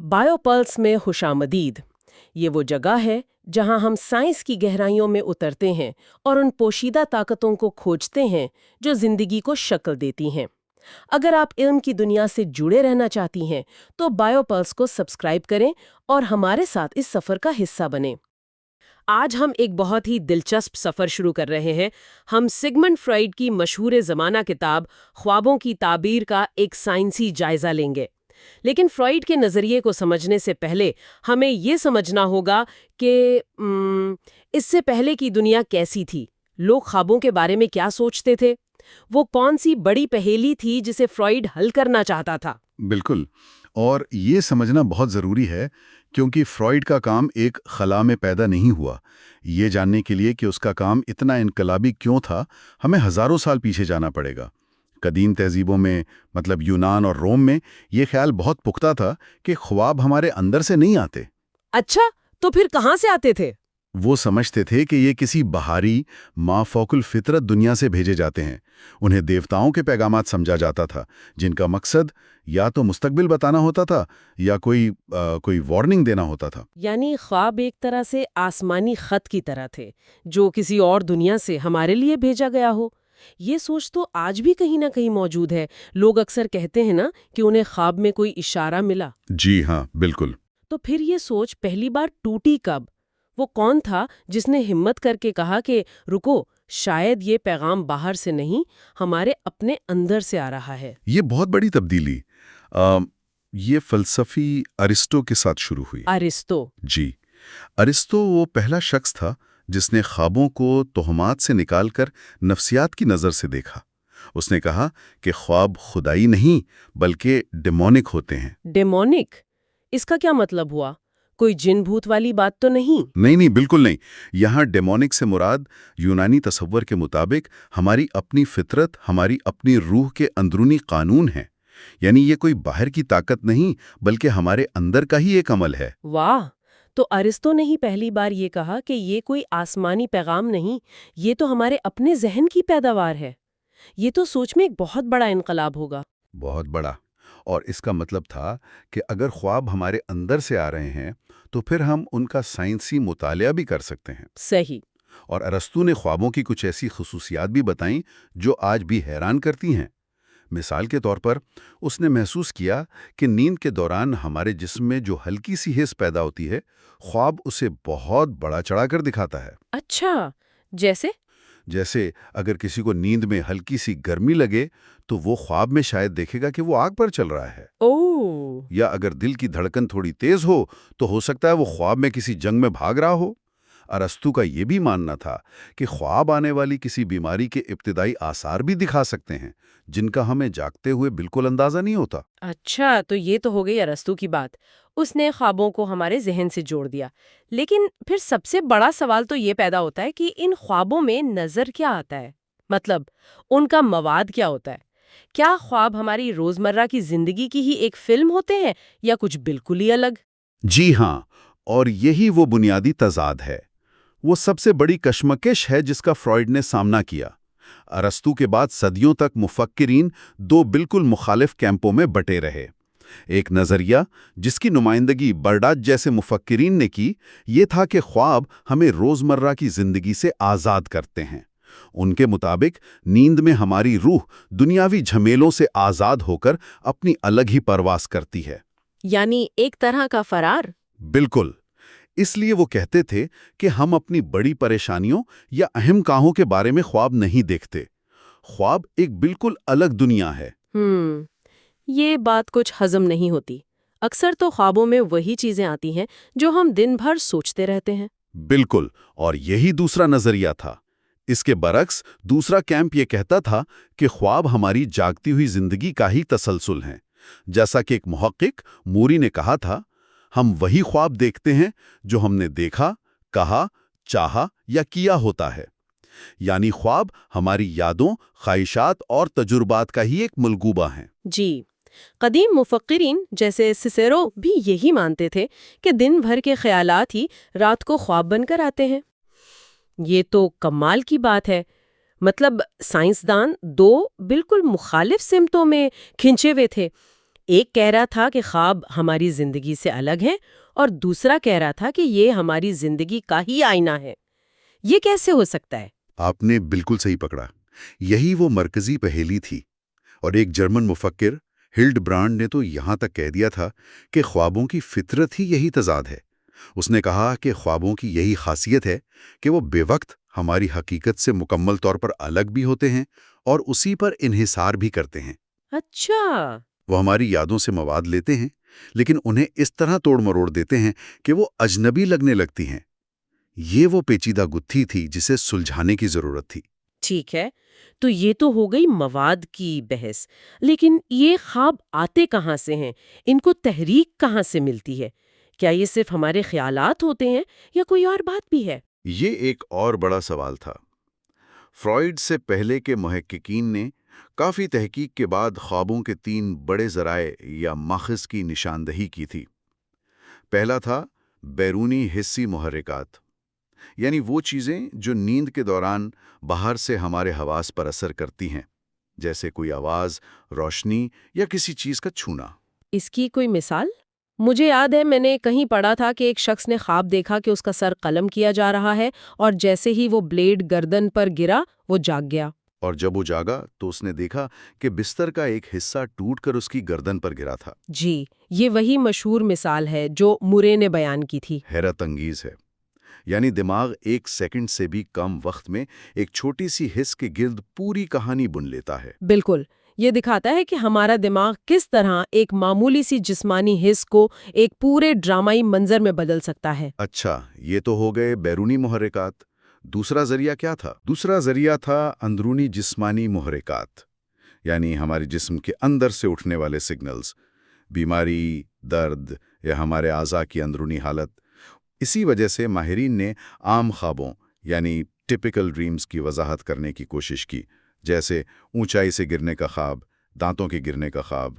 بایوپلس میں خوشامدید۔ یہ وہ جگہ ہے جہاں ہم سائنس کی گہرائیوں میں اترتے ہیں اور ان پوشیدہ طاقتوں کو کھوجتے ہیں جو زندگی کو شکل دیتی ہیں۔ اگر آپ علم کی دنیا سے جڑے رہنا چاہتی ہیں تو بایوپلس کو سبسکرائب کریں اور ہمارے ساتھ اس سفر کا حصہ بنیں۔ آج ہم ایک بہت ہی دلچسپ سفر شروع کر رہے ہیں۔ ہم سگمنڈ فرائیڈ کی مشہور زمانہ کتاب خوابوں کی تعبیر کا ایک سائنسی جائزہ لیں گے۔ لیکن فرائیڈ کے نظریے کو سمجھنے سے پہلے ہمیں یہ سمجھنا ہوگا کہ اس سے پہلے کی دنیا کیسی تھی، لوگ خوابوں کے بارے میں کیا سوچتے تھے، وہ کون سی بڑی پہیلی تھی جسے فرائیڈ حل کرنا چاہتا تھا۔ بالکل، اور یہ سمجھنا بہت ضروری ہے کیونکہ فرائیڈ کا کام ایک خلا میں پیدا نہیں ہوا۔ یہ جاننے کے لیے کہ اس کا کام اتنا انقلابی کیوں تھا، ہمیں ہزاروں سال پیچھے جانا پڑے گا۔ قدیم تہذیبوں میں، مطلب یونان اور روم میں، یہ خیال بہت پختہ تھا کہ خواب ہمارے اندر سے نہیں آتے۔ اچھا، تو پھر کہاں سے آتے تھے؟ وہ سمجھتے تھے کہ یہ کسی بہاری مافوق الفطرت دنیا سے بھیجے جاتے ہیں۔ انہیں دیوتاؤں کے پیغامات سمجھا جاتا تھا جن کا مقصد یا تو مستقبل بتانا ہوتا تھا یا کوئی وارننگ دینا ہوتا تھا۔ یعنی خواب ایک طرح سے آسمانی خط کی طرح تھے جو کسی اور دنیا سے ہمارے لیے بھیجا گیا ہو۔ یہ سوچ تو آج بھی کہیں نہ کہیں موجود ہے۔ لوگ اکثر کہتے ہیں نا کہ انہیں خواب میں کوئی اشارہ ملا۔ جی ہاں، بالکل۔ تو پھر یہ سوچ پہلی بار ٹوٹی کب؟ وہ کون تھا جس نے ہمت کر کے کہا کہ رکو، شاید یہ پیغام باہر سے نہیں، ہمارے اپنے اندر سے آ رہا ہے؟ یہ بہت بڑی تبدیلی یہ فلسفی ارسطو کے ساتھ شروع ہوئی۔ ارسطو؟ جی، ارسطو وہ پہلا شخص تھا جس نے خوابوں کو توہمات سے نکال کر نفسیات کی نظر سے دیکھا۔ اس نے کہا کہ خواب خدائی نہیں بلکہ ڈیمونک ہوتے ہیں۔ ڈیمونک؟ اس کا کیا مطلب ہوا؟ کوئی جن بھوت والی بات تو نہیں؟ نہیں، بالکل نہیں۔ یہاں ڈیمونک سے مراد یونانی تصور کے مطابق ہماری اپنی فطرت، ہماری اپنی روح کے اندرونی قانون ہیں۔ یعنی یہ کوئی باہر کی طاقت نہیں بلکہ ہمارے اندر کا ہی ایک عمل ہے۔ واہ! تو ارسطو نے ہی پہلی بار یہ کہا کہ یہ کوئی آسمانی پیغام نہیں، یہ تو ہمارے اپنے ذہن کی پیداوار ہے۔ یہ تو سوچ میں ایک بہت بڑا انقلاب ہوگا۔ بہت بڑا۔ اور اس کا مطلب تھا کہ اگر خواب ہمارے اندر سے آ رہے ہیں تو پھر ہم ان کا سائنسی مطالعہ بھی کر سکتے ہیں۔ صحیح۔ اور ارسطو نے خوابوں کی کچھ ایسی خصوصیات بھی بتائیں جو آج بھی حیران کرتی ہیں۔ مثال کے طور پر اس نے محسوس کیا کہ نیند کے دوران ہمارے جسم میں جو ہلکی سی حس پیدا ہوتی ہے، خواب اسے بہت بڑا چڑھا کر دکھاتا ہے۔ اچھا، جیسے اگر کسی کو نیند میں ہلکی سی گرمی لگے تو وہ خواب میں شاید دیکھے گا کہ وہ آگ پر چل رہا ہے۔ اوہ! یا اگر دل کی دھڑکن تھوڑی تیز ہو سکتا ہے وہ خواب میں کسی جنگ میں بھاگ رہا ہو۔ ارسطو کا یہ بھی ماننا تھا کہ خواب آنے والی کسی بیماری کے ابتدائی آثار بھی دکھا سکتے ہیں جن کا ہمیں جاگتے ہوئے بالکل اندازہ نہیں ہوتا۔ اچھا، تو یہ تو ہو گئی ارسطو کی بات۔ اس نے خوابوں کو ہمارے ذہن سے جوڑ دیا۔ لیکن پھر سب سے بڑا سوال تو یہ پیدا ہوتا ہے کہ ان خوابوں میں نظر کیا آتا ہے؟ مطلب ان کا مواد کیا ہوتا ہے؟ کیا خواب ہماری روزمرہ کی زندگی کی ہی ایک فلم ہوتے ہیں یا کچھ بالکل ہی الگ؟ جی ہاں، اور یہی وہ بنیادی تضاد ہے، وہ سب سے بڑی کشمکش ہے جس کا فرائیڈ نے سامنا کیا۔ ارسطو کے بعد صدیوں تک مفکرین دو بالکل مخالف کیمپوں میں بٹے رہے۔ ایک نظریہ جس کی نمائندگی برڈاچ جیسے مفکرین نے کی، یہ تھا کہ خواب ہمیں روزمرہ کی زندگی سے آزاد کرتے ہیں۔ ان کے مطابق نیند میں ہماری روح دنیاوی جھمیلوں سے آزاد ہو کر اپنی الگ ہی پرواز کرتی ہے۔ یعنی ایک طرح کا فرار؟ بالکل۔ اس لیے وہ کہتے تھے کہ ہم اپنی بڑی پریشانیوں یا اہم کاموں کے بارے میں خواب نہیں دیکھتے۔ خواب ایک بالکل الگ دنیا ہے۔ یہ بات کچھ ہضم نہیں ہوتی۔ اکثر تو خوابوں میں وہی چیزیں آتی ہیں جو ہم دن بھر سوچتے رہتے ہیں۔ بالکل، اور یہی دوسرا نظریہ تھا۔ اس کے برعکس دوسرا کیمپ یہ کہتا تھا کہ خواب ہماری جاگتی ہوئی زندگی کا ہی تسلسل ہیں۔ جیسا کہ ایک محقق موری نے کہا تھا، ہم وہی خواب دیکھتے ہیں جو ہم نے دیکھا، کہا، چاہا یا کیا ہوتا ہے۔ یعنی خواب ہماری یادوں، خواہشات اور تجربات کا ہی ایک ملغوبہ ہیں۔ جی، قدیم مفکرین جیسے سیسیرو بھی یہی مانتے تھے کہ دن بھر کے خیالات ہی رات کو خواب بن کر آتے ہیں۔ یہ تو کمال کی بات ہے۔ مطلب سائنسدان دو بالکل مخالف سمتوں میں کھنچے ہوئے تھے۔ ایک کہہ رہا تھا کہ خواب ہماری زندگی سے الگ ہیں اور دوسرا کہہ رہا تھا کہ یہ ہماری زندگی کا ہی آئینہ ہے۔ یہ کیسے ہو سکتا ہے؟ آپ نے بالکل صحیح پکڑا، یہی وہ مرکزی پہیلی تھی۔ اور ایک جرمن مفکر ہلڈ برانڈ نے تو یہاں تک کہہ دیا تھا کہ خوابوں کی فطرت ہی یہی تضاد ہے۔ اس نے کہا کہ خوابوں کی یہی خاصیت ہے کہ وہ بے وقت ہماری حقیقت سے مکمل طور پر الگ بھی ہوتے ہیں اور اسی پر انحصار بھی کرتے ہیں۔ اچھا۔ وہ ہماری یادوں سے مواد لیتے ہیں، لیکن انہیں اس طرح توڑ مروڑ دیتے ہیں کہ وہ اجنبی لگنے لگتی ہیں۔ یہ وہ پیچیدہ گتھی تھی جسے سلجھانے کی ضرورت تھی۔ ٹھیک ہے، تو یہ تو ہو گئی مواد کی بحث، لیکن یہ خواب آتے کہاں سے ہیں؟ ان کو تحریک کہاں سے ملتی ہے؟ کیا یہ صرف ہمارے خیالات ہوتے ہیں یا کوئی اور بات بھی ہے؟ یہ ایک اور بڑا سوال تھا۔ فرائیڈ سے پہلے کے محققین نے کافی تحقیق کے بعد خوابوں کے 3 بڑے ذرائع یا ماخذ کی نشاندہی کی تھی۔ پہلا تھا بیرونی حسی محرکات، یعنی وہ چیزیں جو نیند کے دوران باہر سے ہمارے حواس پر اثر کرتی ہیں، جیسے کوئی آواز، روشنی یا کسی چیز کا چھونا۔ اس کی کوئی مثال؟ مجھے یاد ہے میں نے کہیں پڑھا تھا کہ ایک شخص نے خواب دیکھا کہ اس کا سر قلم کیا جا رہا ہے اور جیسے ہی وہ بلیڈ گردن پر گرا وہ جاگ گیا۔ اور جب وہ جاگا تو اس نے دیکھا کہ بستر کا ایک حصہ ٹوٹ کر اس کی گردن پر گرا تھا۔ جی، یہ وہی مشہور مثال ہے جو مرے نے بیان کی تھی۔ حیرت انگیز ہے، یعنی دماغ 1 سیکنڈ سے بھی کم وقت میں ایک چھوٹی سی حس کے گرد پوری کہانی بن لیتا ہے۔ بالکل، یہ دکھاتا ہے کہ ہمارا دماغ کس طرح ایک معمولی سی جسمانی حس کو ایک پورے ڈرامائی منظر میں بدل سکتا ہے۔ اچھا، یہ تو ہو گئے بیرونی محرکات۔ دوسرا ذریعہ کیا تھا؟ دوسرا ذریعہ تھا اندرونی جسمانی محرکات، یعنی ہمارے جسم کے اندر سے اٹھنے والے سگنلز، بیماری، درد یا ہمارے اعضاء کی اندرونی حالت۔ اسی وجہ سے ماہرین نے عام خوابوں یعنی ٹپیکل ڈریمز کی وضاحت کرنے کی کوشش کی، جیسے اونچائی سے گرنے کا خواب، دانتوں کے گرنے کا خواب،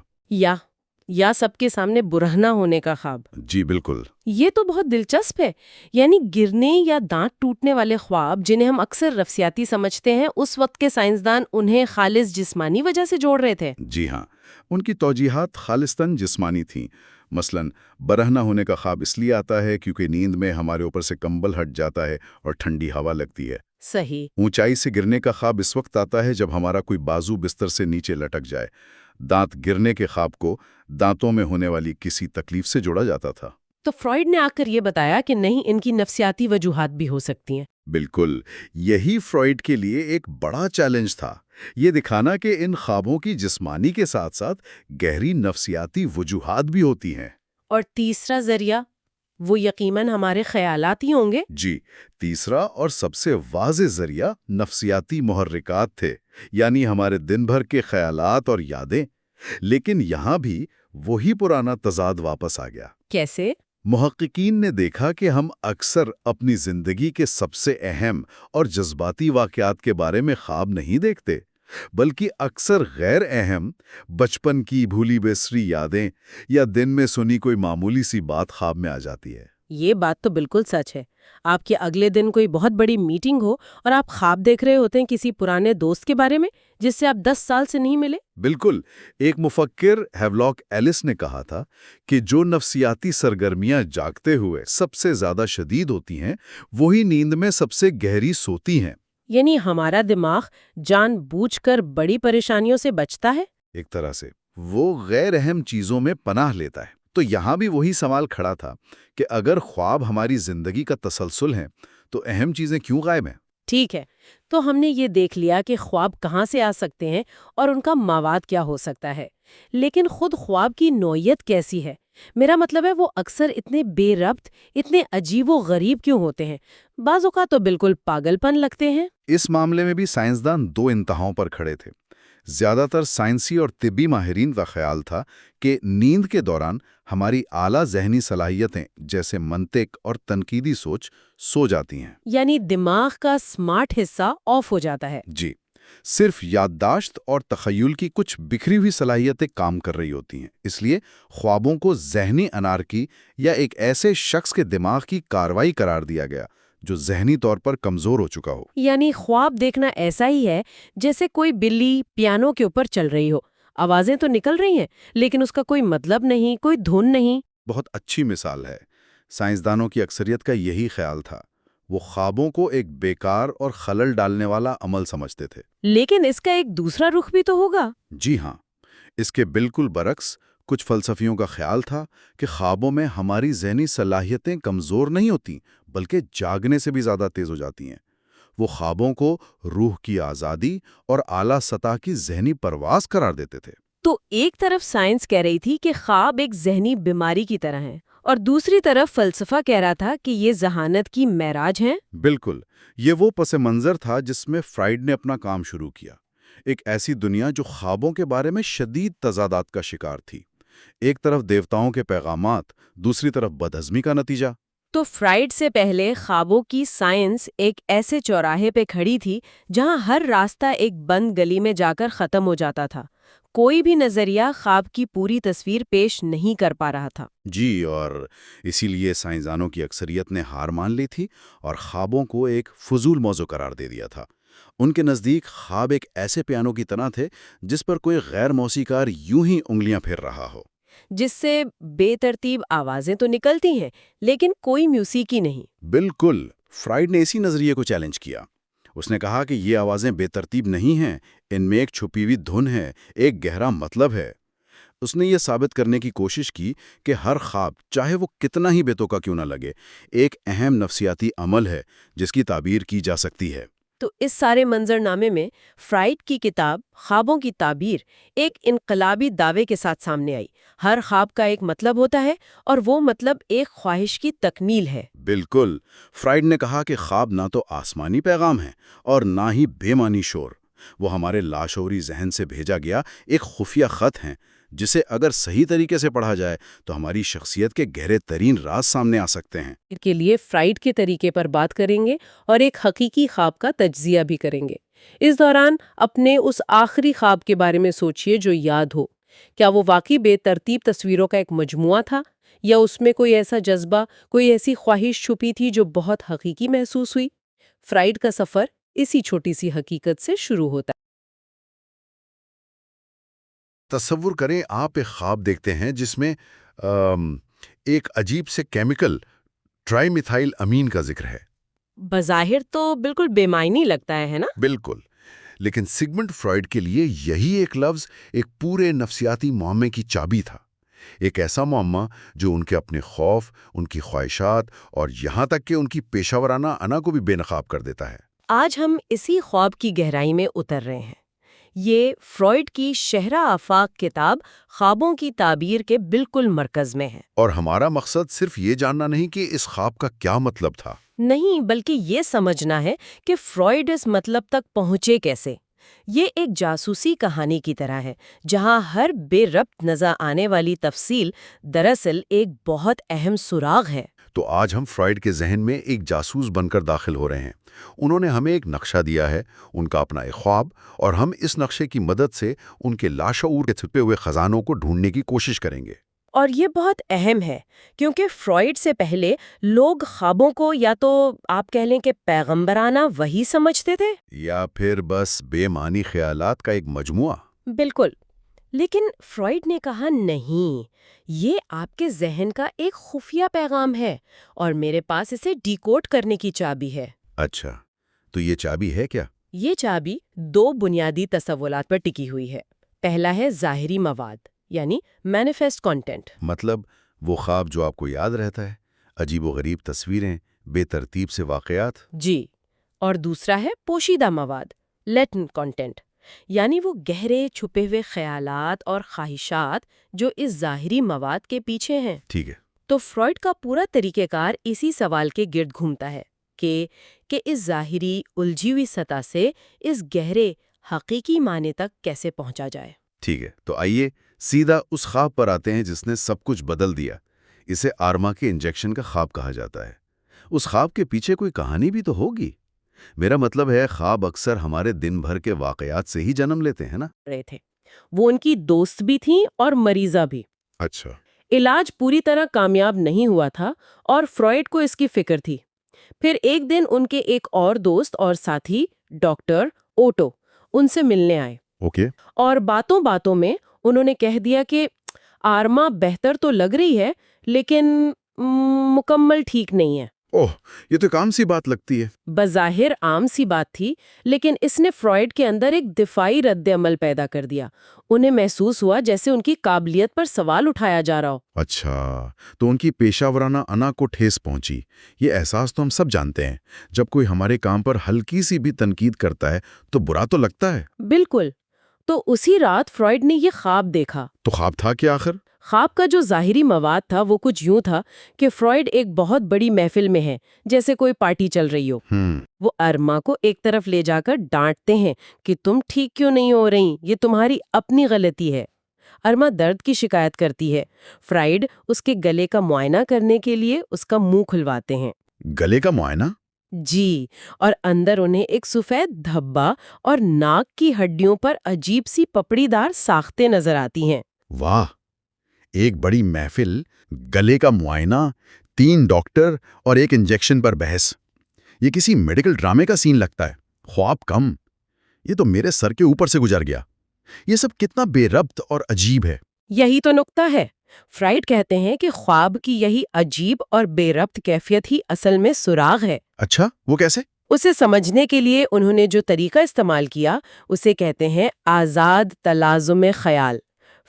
یا سب کے سامنے برہنہ ہونے کا خواب۔ جی بالکل۔ یہ تو بہت دلچسپ ہے، یعنی گرنے یا دانت ٹوٹنے والے خواب جنہیں ہم اکثر نفسیاتی سمجھتے ہیں، اس وقت کے سائنسدان انہیں خالص جسمانی وجہ سے جوڑ رہے تھے۔ جی ہاں، ان کی توجیحات خالصتاً جسمانی تھیں۔ مثلاً برہنہ ہونے کا خواب اس لیے آتا ہے کیونکہ نیند میں ہمارے اوپر سے کمبل ہٹ جاتا ہے اور ٹھنڈی ہوا لگتی ہے۔ صحیح۔ اونچائی سے گرنے کا خواب اس وقت آتا ہے جب ہمارا کوئی بازو بستر سے نیچے لٹک جائے۔ دانت گرنے کے خواب کو دانتوں میں ہونے والی کسی تکلیف سے جوڑا جاتا تھا۔ تو فرائیڈ نے آ کر یہ بتایا کہ نہیں، ان کی نفسیاتی وجوہات بھی ہو سکتی ہیں۔ بالکل، یہی فرائیڈ کے لیے ایک بڑا چیلنج تھا، یہ دکھانا کہ ان خوابوں کی جسمانی کے ساتھ ساتھ گہری نفسیاتی وجوہات بھی ہوتی ہیں۔ اور تیسرا ذریعہ، وہ یقیناً ہمارے خیالات ہی ہوں گے۔ جی، تیسرا اور سب سے واضح ذریعہ نفسیاتی محرکات تھے، یعنی ہمارے دن بھر کے خیالات اور یادیں۔ لیکن یہاں بھی وہی پرانا تضاد واپس آ گیا۔ کیسے؟ محققین نے دیکھا کہ ہم اکثر اپنی زندگی کے سب سے اہم اور جذباتی واقعات کے بارے میں خواب نہیں دیکھتے، بلکہ اکثر غیر اہم بچپن کی بھولی بسری یادیں یا دن میں سنی کوئی معمولی سی بات خواب میں آ جاتی ہے۔ یہ بات تو بالکل سچ ہے۔ آپ کے اگلے دن کوئی بہت بڑی میٹنگ ہو اور آپ خواب دیکھ رہے ہوتے ہیں کسی پرانے دوست کے بارے میں جس سے آپ 10 سال سے نہیں ملے۔ بالکل، ایک مفکر ہیولاک ایلس نے کہا تھا کہ جو نفسیاتی سرگرمیاں جاگتے ہوئے سب سے زیادہ شدید ہوتی ہیں، وہی نیند میں سب سے گہری سوتی ہیں۔ یعنی ہمارا دماغ جان بوجھ کر بڑی پریشانیوں سے بچتا ہے۔ ایک طرح سے وہ غیر اہم چیزوں میں پناہ لیتا ہے۔ تو یہاں بھی وہی سوال کھڑا تھا کہ اگر خواب ہماری زندگی کا تسلسل ہیں تو اہم چیزیں کیوں غائب ہیں؟ ٹھیک ہے، تو ہم نے یہ دیکھ لیا کہ خواب کہاں سے آ سکتے ہیں اور ان کا مواد کیا ہو سکتا ہے، لیکن خود خواب کی نوعیت کیسی ہے؟ میرا مطلب ہے وہ اکثر اتنے بے ربط، اتنے عجیب و غریب کیوں ہوتے ہیں؟ بعض اوقات تو بالکل پاگل پن لگتے ہیں۔ اس معاملے میں بھی سائنسدان 2 انتہاؤں پر کھڑے تھے۔ زیادہ تر سائنسی اور طبی ماہرین کا خیال تھا کہ نیند کے دوران ہماری اعلیٰ ذہنی صلاحیتیں جیسے منطق اور تنقیدی سوچ سو جاتی ہیں۔ یعنی دماغ کا سمارٹ حصہ آف ہو جاتا ہے۔ جی، صرف یادداشت اور تخیل کی کچھ بکھری ہوئی صلاحیتیں کام کر رہی ہوتی ہیں۔ اس لیے خوابوں کو ذہنی انارکی یا ایک ایسے شخص کے دماغ کی کارروائی قرار دیا گیا جو ذہنی طور پر کمزور ہو چکا ہو۔ یعنی خواب دیکھنا ایسا ہی ہے جیسے کوئی بلی پیانو کے اوپر چل رہی ہو، آوازیں تو نکل رہی ہیں لیکن اس کا کوئی مطلب نہیں، کوئی دھن نہیں۔ بہت اچھی مثال ہے۔ سائنسدانوں کی اکثریت کا یہی خیال تھا۔ وہ خوابوں کو ایک بیکار اور خلل ڈالنے والا عمل سمجھتے تھے۔ لیکن اس کا ایک دوسرا رخ بھی تو ہوگا۔ جی ہاں، اس کے بالکل برعکس کچھ فلسفیوں کا خیال تھا کہ خوابوں میں ہماری ذہنی صلاحیتیں کمزور نہیں ہوتیں بلکہ جاگنے سے بھی زیادہ تیز ہو جاتی ہیں۔ وہ خوابوں کو روح کی آزادی اور اعلیٰ سطح کی ذہنی پرواز قرار دیتے تھے۔ تو ایک طرف سائنس کہہ رہی تھی کہ خواب ایک ذہنی بیماری کی طرح ہیں، اور دوسری طرف فلسفہ کہہ رہا تھا کہ یہ ذہانت کی معراج ہیں۔ بالکل، یہ وہ پس منظر تھا جس میں فرائیڈ نے اپنا کام شروع کیا۔ ایک ایسی دنیا جو خوابوں کے بارے میں شدید تضادات کا شکار تھی۔ ایک طرف دیوتاؤں کے پیغامات، دوسری طرف بدہضمی کا نتیجہ۔ تو فرائیڈ سے پہلے خوابوں کی سائنس ایک ایسے چوراہے پہ کھڑی تھی جہاں ہر راستہ ایک بند گلی میں جا کر ختم ہو جاتا تھا۔ کوئی بھی نظریہ خواب کی پوری تصویر پیش نہیں کر پا رہا تھا۔ جی، اور اسی لیے سائنسدانوں کی اکثریت نے ہار مان لی تھی اور خوابوں کو ایک فضول موضوع قرار دے دیا تھا۔ ان کے نزدیک خواب ایک ایسے پیانو کی طرح تھے جس پر کوئی غیر موسیقار یوں ہی انگلیاں پھیر رہا ہو، جس سے بے ترتیب آوازیں تو نکلتی ہیں لیکن کوئی موسیقی نہیں۔ بالکل، فرائیڈ نے اسی نظریے کو چیلنج کیا۔ اس نے کہا کہ یہ آوازیں بے ترتیب نہیں ہیں، ان میں ایک چھپی ہوئی دھن ہے، ایک گہرا مطلب ہے۔ اس نے یہ ثابت کرنے کی کوشش کی کہ ہر خواب، چاہے وہ کتنا ہی بے توقع کیوں نہ لگے، ایک اہم نفسیاتی عمل ہے جس کی تعبیر کی جا سکتی ہے۔ تو اس سارے منظر نامے میں فرائیڈ کی کتاب خوابوں کی تعبیر ایک انقلابی دعوے کے ساتھ سامنے آئی۔ ہر خواب کا ایک مطلب ہوتا ہے اور وہ مطلب ایک خواہش کی تکمیل ہے۔ بالکل، فرائیڈ نے کہا کہ خواب نہ تو آسمانی پیغام ہیں اور نہ ہی بے معنی شور۔ وہ ہمارے لاشعوری ذہن سے بھیجا گیا ایک خفیہ خط ہیں جسے اگر صحیح طریقے سے پڑھا جائے تو ہماری شخصیت کے گہرے ترین راز سامنے آ سکتے ہیں۔ اس کے لیے فرائیڈ کے طریقے پر بات کریں گے اور ایک حقیقی خواب کا تجزیہ بھی کریں گے۔ اس دوران اپنے اس آخری خواب کے بارے میں سوچئے جو یاد ہو۔ کیا وہ واقعی بے ترتیب تصویروں کا ایک مجموعہ تھا، یا اس میں کوئی ایسا جذبہ، کوئی ایسی خواہش چھپی تھی جو بہت حقیقی محسوس ہوئی؟ فرائیڈ کا سفر اسی چھوٹی سی حقیقت سے شروع ہوتا ہے۔ تصور کریں آپ ایک خواب دیکھتے ہیں جس میں ایک عجیب سے کیمیکل ٹرائی میتھائل امین کا ذکر ہے۔ بظاہر تو بالکل بے معنی لگتا ہے نا؟ بالکل، لیکن سگمنڈ فرائیڈ کے لیے یہی ایک لفظ ایک پورے نفسیاتی معمے کی چابی تھا۔ ایک ایسا معمہ جو ان کے اپنے خوف، ان کی خواہشات اور یہاں تک کہ ان کی پیشہ ورانہ انا کو بھی بے نقاب کر دیتا ہے۔ آج ہم اسی خواب کی گہرائی میں اتر رہے ہیں۔ یہ فرائیڈ کی شہرہ آفاق کتاب خوابوں کی تعبیر کے بالکل مرکز میں ہے۔ اور ہمارا مقصد صرف یہ جاننا نہیں کہ اس خواب کا کیا مطلب تھا، نہیں، بلکہ یہ سمجھنا ہے کہ فرائیڈ اس مطلب تک پہنچے کیسے۔ یہ ایک جاسوسی کہانی کی طرح ہے جہاں ہر بے ربط نظر آنے والی تفصیل دراصل ایک بہت اہم سراغ ہے۔ تو آج ہم فرائیڈ کے ذہن میں ایک جاسوس بن کر داخل ہو رہے ہیں۔ انہوں نے ہمیں ایک نقشہ دیا ہے، ان کا اپنا ایک خواب، اور ہم اس نقشے کی مدد سے ان کے لاشعور کے چھپے ہوئے خزانوں کو ڈھونڈنے کی کوشش کریں گے۔ اور یہ بہت اہم ہے کیونکہ فرائیڈ سے پہلے لوگ خوابوں کو یا تو آپ کہہ لیں کہ پیغمبرانہ وحی سمجھتے تھے، یا پھر بس بے معنی خیالات کا ایک مجموعہ۔ بالکل۔ لیکن فرائیڈ نے کہا نہیں، یہ آپ کے ذہن کا ایک خفیہ پیغام ہے اور میرے پاس اسے ڈیکوڈ کرنے کی چابی ہے۔ اچھا، تو یہ چابی ہے کیا؟ یہ چابی دو بنیادی تصورات پر ٹکی ہوئی ہے۔ پہلا ہے ظاہری مواد، یعنی مینیفیسٹ کنٹینٹ۔ مطلب وہ خواب جو آپ کو یاد رہتا ہے، عجیب و غریب تصویریں، بے ترتیب سے واقعات۔ جی، اور دوسرا ہے پوشیدہ مواد، لیٹنٹ کنٹینٹ، یعنی وہ گہرے چھپے ہوئے خیالات اور خواہشات جو اس ظاہری مواد کے پیچھے ہیں۔ ٹھیک ہے۔ تو فرائیڈ کا پورا طریقہ کار اسی سوال کے گرد گھومتا ہے کہ اس ظاہری الجھی ہوئی سطح سے اس گہرے حقیقی معنی تک کیسے پہنچا جائے۔ ٹھیک ہے، تو آئیے سیدھا اس خواب پر آتے ہیں جس نے سب کچھ بدل دیا۔ اسے آرما کے انجیکشن کا خواب کہا جاتا ہے۔ اس خواب کے پیچھے کوئی کہانی بھی تو ہوگی۔ میرا مطلب ہے خواب اکثر ہمارے دن بھر کے واقعات سے ہی جنم لیتے ہیں نا؟ رہے تھے وہ ان کی دوست بھی تھیں اور مریضہ بھی۔ اچھا۔ علاج پوری طرح کامیاب نہیں ہوا تھا اور فرائیڈ کو اس کی فکر تھی۔ پھر ایک دن ان کے ایک اور دوست اور ساتھی ڈاکٹر اوٹو ان سے ملنے آئے، اوکے۔ اور باتوں باتوں میں انہوں نے کہہ دیا کہ آرما بہتر تو لگ رہی ہے لیکن مکمل ٹھیک نہیں ہے۔ اوہ، یہ تو ایک عام سی بات لگتی ہے۔ بظاہر عام سی بات تھی، لیکن اس نے فرائیڈ کے اندر ایک دفاعی رد عمل پیدا کر دیا۔ انہیں محسوس ہوا جیسے ان کی قابلیت پر سوال اٹھایا جا رہا ہو۔ اچھا، تو ان کی پیشہ ورانہ انا کو ٹھیس پہنچی۔ یہ احساس تو ہم سب جانتے ہیں، جب کوئی ہمارے کام پر ہلکی سی بھی تنقید کرتا ہے تو برا تو لگتا ہے۔ بالکل۔ تو اسی رات فرائیڈ نے یہ خواب دیکھا۔ تو خواب تھا کیا آخر؟ خواب کا جو ظاہری مواد تھا وہ کچھ یوں تھا کہ فرائیڈ ایک بہت بڑی محفل میں ہے، جیسے کوئی پارٹی چل رہی ہو۔ وہ ارما کو ایک طرف لے جا کر ڈانٹتے ہیں کہ تم ٹھیک کیوں نہیں ہو رہی، یہ تمہاری اپنی غلطی ہے۔ ارما درد کی شکایت کرتی ہے۔ فرائیڈ اس کے گلے کا معائنہ کرنے کے لیے اس کا منہ کھلواتے ہیں۔ گلے کا معائنہ؟ جی، اور اندر انہیں ایک سفید دھبا اور ناک کی ہڈیوں پر عجیب سی پپڑی دار ساختیں نظر آتی ہیں۔ واہ، ایک بڑی محفل، گلے کا معائنہ، 3 ڈاکٹر اور ایک انجیکشن پر بحث۔ یہ کسی میڈیکل ڈرامے کا سین لگتا ہے۔ خواب کم، یہ تو میرے سر کے اوپر سے گزر گیا۔ یہ سب کتنا بے ربط اور عجیب ہے۔ یہی تو نکتہ ہے۔ فرائیڈ کہتے ہیں کہ خواب کی یہی عجیب اور بے ربط کیفیت ہی اصل میں سراغ ہے۔ اچھا، وہ کیسے؟ اسے سمجھنے کے لیے انہوں نے جو طریقہ استعمال کیا اسے کہتے ہیں آزاد تلازم خیال،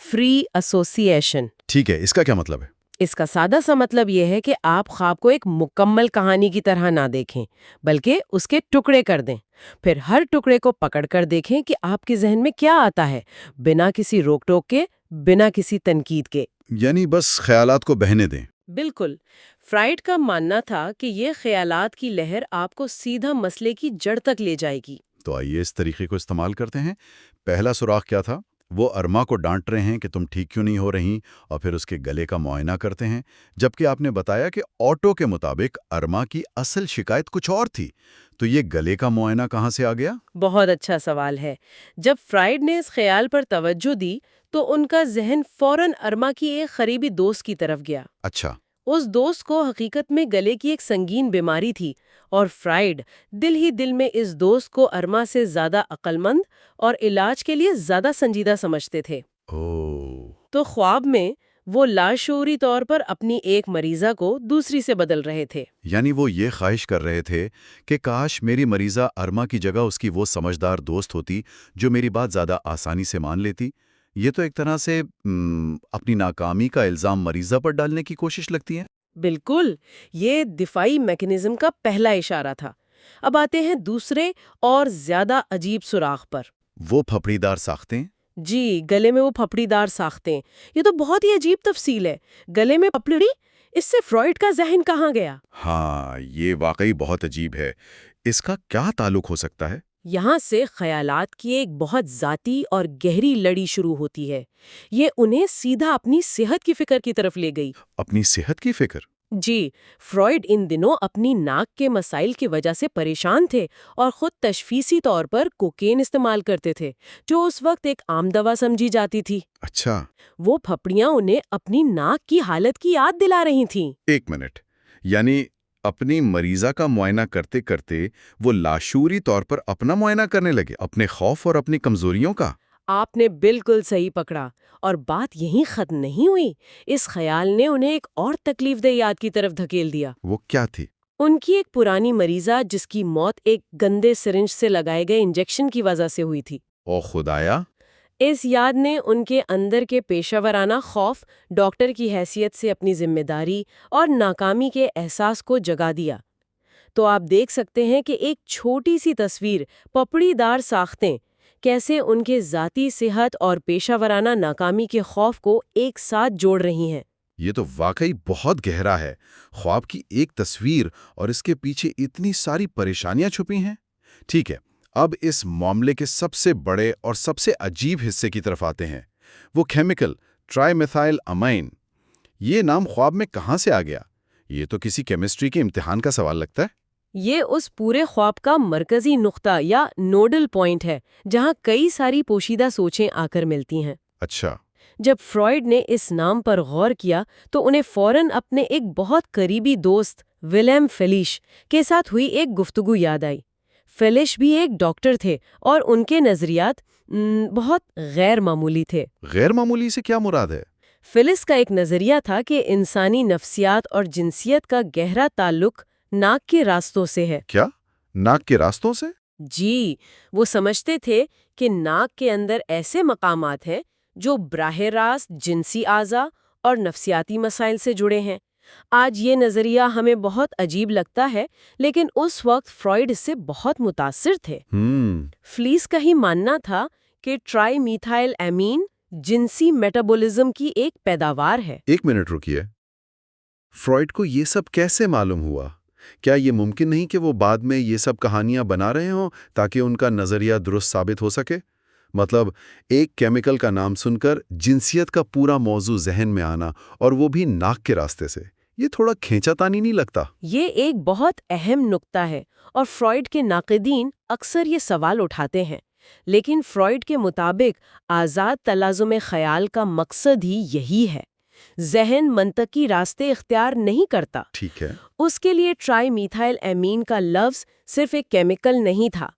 فری ایسوسی ایشن۔ ٹھیک ہے، اس کا کیا مطلب ہے؟ اس کا سادہ سا مطلب یہ ہے کہ آپ خواب کو ایک مکمل کہانی کی طرح نہ دیکھیں، بلکہ اس کے ٹکڑے کر دیں۔ پھر ہر ٹکڑے کو پکڑ کر دیکھیں کہ آپ کے ذہن میں کیا آتا ہے، بنا کسی روک ٹوک کے، بنا کسی تنقید کے۔ یعنی بس خیالات کو بہنے دیں۔ بالکل۔ فرائیڈ کا ماننا تھا کہ یہ خیالات کی لہر آپ کو سیدھا مسئلے کی جڑ تک لے جائے گی۔ تو آئیے اس طریقے کو استعمال کرتے ہیں۔ پہلا سراغ کیا تھا؟ وہ ارما کو ڈانٹ رہے ہیں کہ تم ٹھیک کیوں نہیں ہو رہی، اور پھر اس کے گلے کا معائنہ کرتے ہیں، جبکہ آپ نے بتایا کہ آٹو کے مطابق ارما کی اصل شکایت کچھ اور تھی۔ تو یہ گلے کا معائنہ کہاں سے آ گیا؟ بہت اچھا سوال ہے۔ جب فرائیڈ نے اس خیال پر توجہ دی تو ان کا ذہن فوراً ارما کی ایک قریبی دوست کی طرف گیا۔ اچھا۔ اس دوست کو حقیقت میں گلے کی ایک سنگین بیماری تھی، اور فرائیڈ دل ہی دل میں اس دوست کو ارما سے زیادہ عقل مند اور علاج کے لیے زیادہ سنجیدہ سمجھتے تھے۔ تو خواب میں وہ لاشعوری طور پر اپنی ایک مریضہ کو دوسری سے بدل رہے تھے۔ یعنی وہ یہ خواہش کر رہے تھے کہ کاش میری مریضہ ارما کی جگہ اس کی وہ سمجھدار دوست ہوتی جو میری بات زیادہ آسانی سے مان لیتی۔ یہ تو ایک طرح سے اپنی ناکامی کا الزام مریضہ پر ڈالنے کی کوشش لگتی ہے۔ بالکل، یہ دفاعی میکانزم کا پہلا اشارہ تھا۔ اب آتے ہیں دوسرے اور زیادہ عجیب سراغ پر۔ وہ پھپڑی دار ساختیں؟ جی، گلے میں وہ پھپڑی دار ساختیں، یہ تو بہت ہی عجیب تفصیل ہے۔ گلے میں پپڑی، اس سے فرائیڈ کا ذہن کہاں گیا؟ ہاں، یہ واقعی بہت عجیب ہے۔ اس کا کیا تعلق ہو سکتا ہے؟ یہاں سے خیالات کی ایک بہت ذاتی اور گہری لڑی شروع ہوتی ہے۔ یہ انہیں سیدھا اپنی صحت کی فکر کی طرف لے گئی۔ اپنی صحت کی فکر؟ جی، فرائیڈ ان دنوں اپنی ناک کے مسائل کی وجہ سے پریشان تھے اور خود تشخیصی طور پر کوکین استعمال کرتے تھے، جو اس وقت ایک عام دوا سمجھی جاتی تھی۔ اچھا۔ وہ پھپڑیاں انہیں اپنی ناک کی حالت کی یاد دلا رہی تھیں۔ ایک منٹ، یعنی اپنی مریضہ کا معائنہ کرتے کرتے وہ لاشعوری طور پر اپنا معائنہ کرنے لگے، اپنے خوف اور اپنی کمزوریوں کا؟ آپ نے بالکل صحیح پکڑا، اور بات یہیں ختم نہیں ہوئی۔ اس خیال نے انہیں ایک اور تکلیف دہ یاد کی طرف دھکیل دیا۔ وہ کیا تھی؟ ان کی ایک پرانی مریضہ جس کی موت ایک گندے سرنج سے لگائے گئے انجیکشن کی وجہ سے ہوئی تھی۔ او خدایا! اس یاد نے ان کے اندر کے پیشہ ورانہ خوف، ڈاکٹر کی حیثیت سے اپنی ذمہ داری اور ناکامی کے احساس کو جگا دیا۔ تو آپ دیکھ سکتے ہیں کہ ایک چھوٹی سی تصویر، پپڑی دار ساختیں، کیسے ان کے ذاتی صحت اور پیشہ ورانہ ناکامی کے خوف کو ایک ساتھ جوڑ رہی ہیں۔ یہ تو واقعی بہت گہرا ہے۔ خواب کی ایک تصویر اور اس کے پیچھے اتنی ساری پریشانیاں چھپی ہیں۔ ٹھیک ہے، اب اس معاملے کے سب سے بڑے اور سب سے عجیب حصے کی طرف آتے ہیں، وہ کیمیکل ٹرائی میتھائل امائن۔ یہ نام خواب میں کہاں سے آ گیا؟ یہ تو کسی کیمسٹری کے امتحان کا سوال لگتا ہے۔ یہ اس پورے خواب کا مرکزی نقطہ یا نوڈل پوائنٹ ہے، جہاں کئی ساری پوشیدہ سوچیں آ کر ملتی ہیں۔ اچھا۔ جب فرائیڈ نے اس نام پر غور کیا تو انہیں فوراً اپنے ایک بہت قریبی دوست ولیم فیلش کے ساتھ ہوئی ایک گفتگو یاد آئی۔ فیلش بھی ایک ڈاکٹر تھے اور ان کے نظریات بہت غیر معمولی تھے۔ غیر معمولی سے کیا مراد ہے؟ فلس کا ایک نظریہ تھا کہ انسانی نفسیات اور جنسیت کا گہرا تعلق ناک کے راستوں سے ہے۔ کیا؟ ناک کے راستوں سے؟ جی، وہ سمجھتے تھے کہ ناک کے اندر ایسے مقامات ہیں جو براہ راست جنسی اعضاء اور نفسیاتی مسائل سے جڑے ہیں۔ آج یہ نظریہ ہمیں بہت عجیب لگتا ہے، لیکن اس وقت فرائیڈ اس سے بہت متاثر تھے۔ فلیس کا ہی ماننا تھا کہ ٹرائی میتھائل امین جنسی میٹابولزم کی ایک پیداوار ہے۔ ایک منٹ رکیے، فرائیڈ کو یہ سب کیسے معلوم ہوا؟ کیا یہ ممکن نہیں کہ وہ بعد میں یہ سب کہانیاں بنا رہے ہوں تاکہ ان کا نظریہ درست ثابت ہو سکے؟ مطلب ایک کیمیکل کا نام سن کر جنسیت کا پورا موضوع ذہن میں آنا، اور وہ بھی ناک کے راستے سے، یہ تھوڑا کھینچا تانی نہیں لگتا؟ یہ ایک بہت اہم نکتہ ہے، اور فرائیڈ کے ناقدین اکثر یہ سوال اٹھاتے ہیں۔ لیکن فرائیڈ کے مطابق آزاد تلازم خیال کا مقصد ہی یہی ہے۔ ذہن منطقی راستے اختیار نہیں کرتا۔ ٹھیک ہے۔ اس کے لیے ٹرائی میتھائل امین کا لفظ صرف ایک کیمیکل نہیں تھا،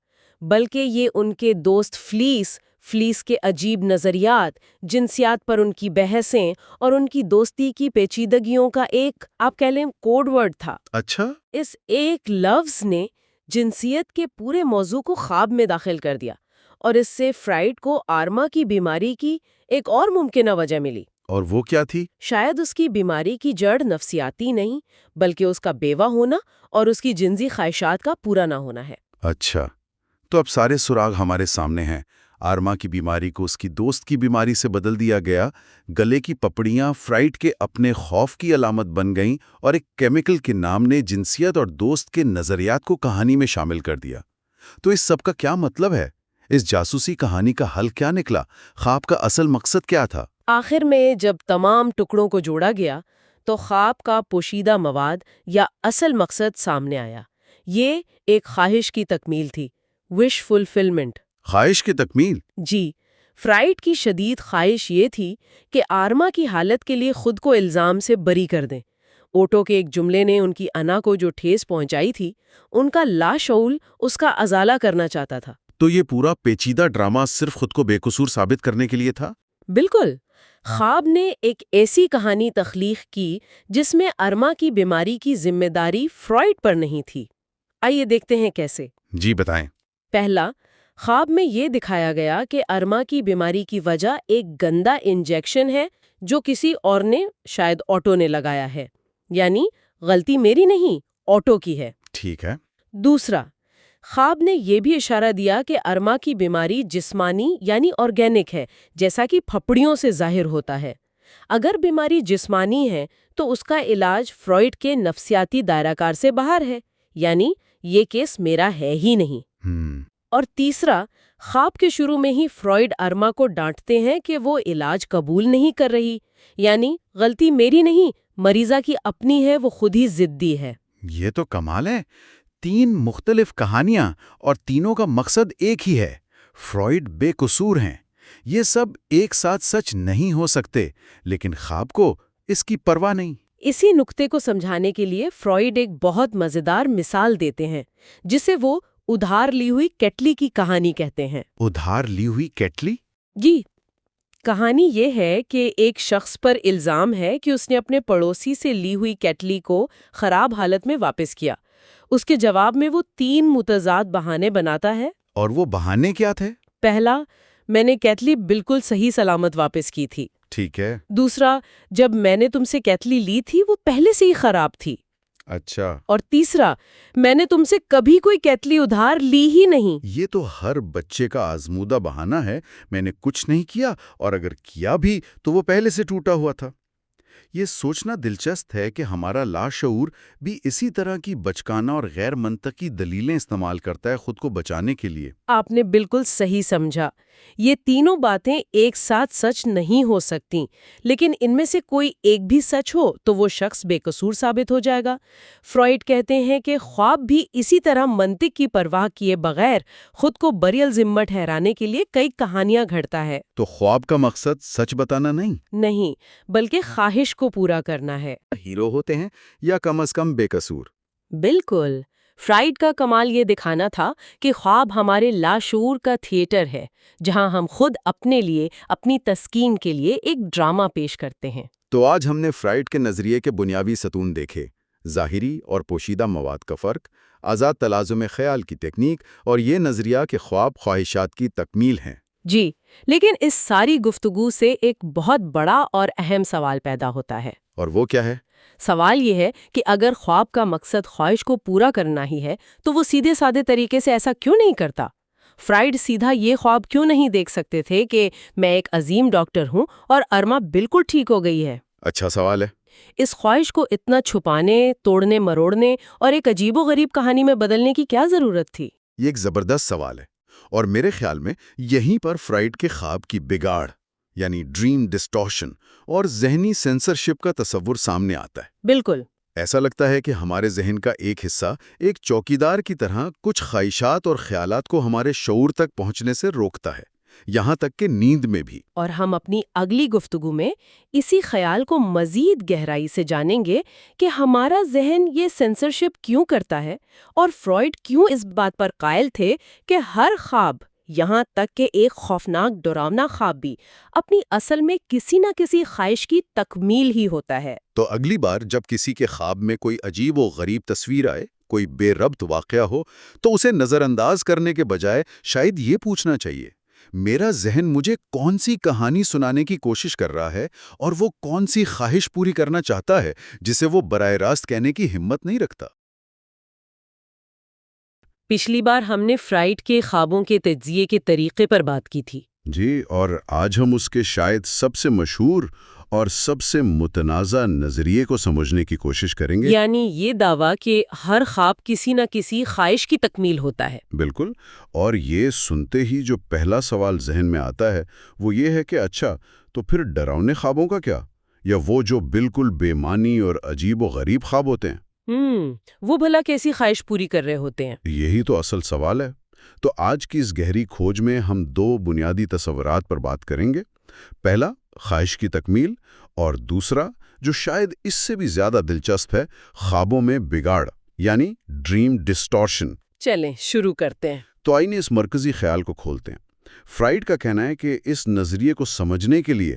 بلکہ یہ ان کے دوست فلیس کے عجیب نظریات، جنسیات پر ان کی بحثیں اور ان کی دوستی کی پیچیدگیوں کا ایک آپ کہہ لیں کوڈ ورڈ تھا۔ اچھا۔ اس ایک لفظ نے جنسیت کے پورے موضوع کو خواب میں داخل کر دیا، اور اس سے فرائیڈ کو آرما کی بیماری کی ایک اور ممکنہ وجہ ملی۔ اور وہ کیا تھی؟ شاید اس کی بیماری کی جڑ نفسیاتی نہیں، بلکہ اس کا بیوہ ہونا اور اس کی جنسی خواہشات کا پورا نہ ہونا ہے۔ اچھا، تو اب سارے سراغ ہمارے سامنے ہیں۔ آرما کی بیماری کو اس کی دوست کی بیماری سے بدل دیا گیا، گلے کی پپڑیاں فرائیڈ کے اپنے خوف کی علامت بن گئیں، اور ایک کیمیکل کے نام نے جنسیت اور دوست کے نظریات کو کہانی میں شامل کر دیا۔ تو اس سب کا کیا مطلب ہے؟ اس جاسوسی کہانی کا حل کیا نکلا؟ خواب کا اصل مقصد کیا تھا؟ آخر میں جب تمام ٹکڑوں کو جوڑا گیا تو خواب کا پوشیدہ مواد یا اصل مقصد سامنے آیا۔ یہ ایک خواہش کی تکمیل تھی، وش فلفلمنٹ۔ خواہش کی تکمیل؟ جی، فرائیڈ کی شدید خواہش یہ تھی کہ آرما کی حالت کے لیے خود کو الزام سے بری کر دیں۔ اوٹو کے ایک جملے نے ان کی انا کو جو ٹھیس پہنچائی تھی، ان کا لاشعور اس کا ازالہ کرنا چاہتا تھا۔ تو یہ پورا پیچیدہ ڈرامہ صرف خود کو بے قصور ثابت کرنے کے لیے تھا؟ بالکل۔ خواب نے ایک ایسی کہانی تخلیق کی جس میں ارما کی بیماری کی ذمہ داری فرائیڈ پر نہیں تھی۔ آئیے دیکھتے ہیں کیسے۔ جی بتائیں۔ پہلا، خواب میں یہ دکھایا گیا کہ ارما کی بیماری کی وجہ ایک گندا انجیکشن ہے جو کسی اور نے، شاید آٹو نے لگایا ہے، یعنی غلطی میری نہیں، آٹو کی ہے۔ ٹھیک ہے۔ دوسرا، خواب نے یہ بھی اشارہ دیا کہ ارما کی بیماری جسمانی یعنی آرگینک ہے، جیسا کہ پھپڑیوں سے ظاہر ہوتا ہے۔ اگر بیماری جسمانی ہے تو اس کا علاج فرائیڈ کے نفسیاتی دائرہ کار سے باہر ہے، یعنی یہ کیس میرا ہے ہی نہیں۔ اور تیسرا، خواب کے شروع میں ہی فرائیڈ ارما کو ڈانٹتے ہیں کہ وہ علاج قبول نہیں کر رہی، یعنی غلطی میری نہیں، مریضہ کی اپنی ہے، وہ خود ہی ضدی ہے۔ یہ تو کمال ہے، 3 مختلف کہانیاں اور تینوں کا مقصد ایک ہی ہے، فرائیڈ بے قصور ہیں۔ یہ سب ایک ساتھ سچ نہیں ہو سکتے، لیکن خواب کو اس کی پرواہ نہیں۔ اسی نکتے کو سمجھانے کے لیے فرائیڈ ایک بہت مزیدار مثال دیتے ہیں، جسے وہ ادھار لی ہوئی کیٹلی کی کہانی کہتے ہیں۔ ادھار لی ہوئی کیٹلی؟ جی، کہانی یہ ہے کہ ایک شخص پر الزام ہے کہ اس نے اپنے پڑوسی سے لی ہوئی کیٹلی کو خراب حالت میں واپس کیا۔ اس کے جواب میں وہ 3 متضاد بہانے بناتا ہے۔ اور وہ بہانے کیا تھے؟ پہلا، میں نے کیٹلی بالکل صحیح سلامت واپس کی تھی۔ ٹھیک ہے۔ دوسرا، جب میں نے تم سے کیٹلی لی تھی وہ پہلے سے ہی خراب تھی۔ اچھا۔ اور تیسرا، میں نے تم سے کبھی کوئی کیٹلی ادھار لی ہی نہیں۔ یہ تو ہر بچے کا آزمودہ بہانہ ہے، میں نے کچھ نہیں کیا، اور اگر کیا بھی تو وہ پہلے سے ٹوٹا ہوا تھا۔ یہ سوچنا دلچسپ ہے کہ ہمارا لاشعور بھی اسی طرح کی بچکانہ اور غیر منطقی دلیلیں استعمال کرتا ہے خود کو بچانے کے لیے۔ آپ نے بالکل صحیح سمجھا۔ یہ تینوں باتیں ایک ساتھ سچ نہیں ہو سکتی، لیکن ان میں سے کوئی ایک بھی سچ ہو تو وہ شخص بے قصور ثابت ہو جائے گا۔ فرائیڈ کہتے ہیں کہ خواب بھی اسی طرح منطق کی پرواہ کیے بغیر خود کو بری الذمہ ٹھہرانے کے لیے کئی کہانیاں گھڑتا ہے۔ تو خواب کا مقصد سچ بتانا نہیں، بلکہ خواہش کو پورا کرنا ہے۔ ہیرو ہوتے ہیں یا کم از کم بے قصور؟ بالکل۔ فرائڈ کا کمال یہ دکھانا تھا کہ خواب ہمارے لاشعور کا تھیٹر ہے، جہاں ہم خود اپنے لیے، اپنی تسکین کے لیے ایک ڈرامہ پیش کرتے ہیں۔ تو آج ہم نے فرائڈ کے نظریے کے بنیادی ستون دیکھے، ظاہری اور پوشیدہ مواد کا فرق، آزاد تلازم خیال کی تکنیک اور یہ نظریہ کہ خواب خواہشات کی تکمیل ہیں۔ جی، لیکن اس ساری گفتگو سے ایک بہت بڑا اور اہم سوال پیدا ہوتا ہے۔ اور وہ کیا ہے؟ سوال یہ ہے کہ اگر خواب کا مقصد خواہش کو پورا کرنا ہی ہے تو وہ سیدھے سادے طریقے سے ایسا کیوں نہیں کرتا؟ فرائڈ سیدھا یہ خواب کیوں نہیں دیکھ سکتے تھے کہ میں ایک عظیم ڈاکٹر ہوں اور ارما بالکل ٹھیک ہو گئی ہے؟ اچھا سوال ہے۔ اس خواہش کو اتنا چھپانے، توڑنے مروڑنے اور ایک عجیب و غریب کہانی میں بدلنے کی کیا ضرورت تھی؟ یہ ایک زبردست سوال ہے، اور میرے خیال میں یہیں پر فرائڈ کے خواب کی بگاڑ، یعنی ڈریم ڈسٹورشن اور ذہنی سینسرشپ کا تصور سامنے آتا ہے۔ بالکل۔ ایسا لگتا ہے کہ ہمارے ذہن کا ایک حصہ ایک چوکیدار کی طرح کچھ خواہشات اور خیالات کو ہمارے شعور تک پہنچنے سے روکتا ہے، یہاں تک کہ نیند میں بھی۔ اور ہم اپنی اگلی گفتگو میں اسی خیال کو مزید گہرائی سے جانیں گے کہ ہمارا ذہن یہ سینسرشپ کیوں کرتا ہے، اور فرائڈ کیوں اس بات پر قائل تھے کہ ہر خواب، یہاں تک کہ ایک خوفناک ڈراونا خواب بھی، اپنی اصل میں کسی نہ کسی خواہش کی تکمیل ہی ہوتا ہے۔ تو اگلی بار جب کسی کے خواب میں کوئی عجیب و غریب تصویر آئے، کوئی بے ربط واقعہ ہو، تو اسے نظر انداز کرنے کے بجائے شاید یہ پوچھنا چاہیے، میرا ذہن مجھے کون سی کہانی سنانے کی کوشش کر رہا ہے اور وہ کون سی خواہش پوری کرنا چاہتا ہے جسے وہ براہ راست کہنے کی ہمت نہیں رکھتا۔ پچھلی بار ہم نے فرائڈ کے خوابوں کے تجزیے کے طریقے پر بات کی تھی۔ جی، اور آج ہم اس کے شاید سب سے مشہور اور سب سے متنازع نظریے کو سمجھنے کی کوشش کریں گے، یعنی یہ دعویٰ کہ ہر خواب کسی نہ کسی خواہش کی تکمیل ہوتا ہے۔ بالکل۔ اور یہ سنتے ہی جو پہلا سوال ذہن میں آتا ہے وہ یہ ہے کہ اچھا، تو پھر ڈراؤنے خوابوں کا کیا؟ یا وہ جو بالکل بے معنی اور عجیب و غریب خواب ہوتے ہیں؟ وہ بھلا کیسی خواہش پوری کر رہے ہوتے ہیں؟ یہی تو اصل سوال ہے۔ تو آج کی اس گہری کھوج میں ہم دو بنیادی تصورات پر بات کریں گے۔ پہلا، خواہش کی تکمیل، اور دوسرا، جو شاید اس سے بھی زیادہ دلچسپ ہے، خوابوں میں بگاڑ، یعنی ڈریم ڈسٹورشن۔ چلیں شروع کرتے ہیں۔ تو آئیے اس مرکزی خیال کو کھولتے ہیں۔ فرائڈ کا کہنا ہے کہ اس نظریے کو سمجھنے کے لیے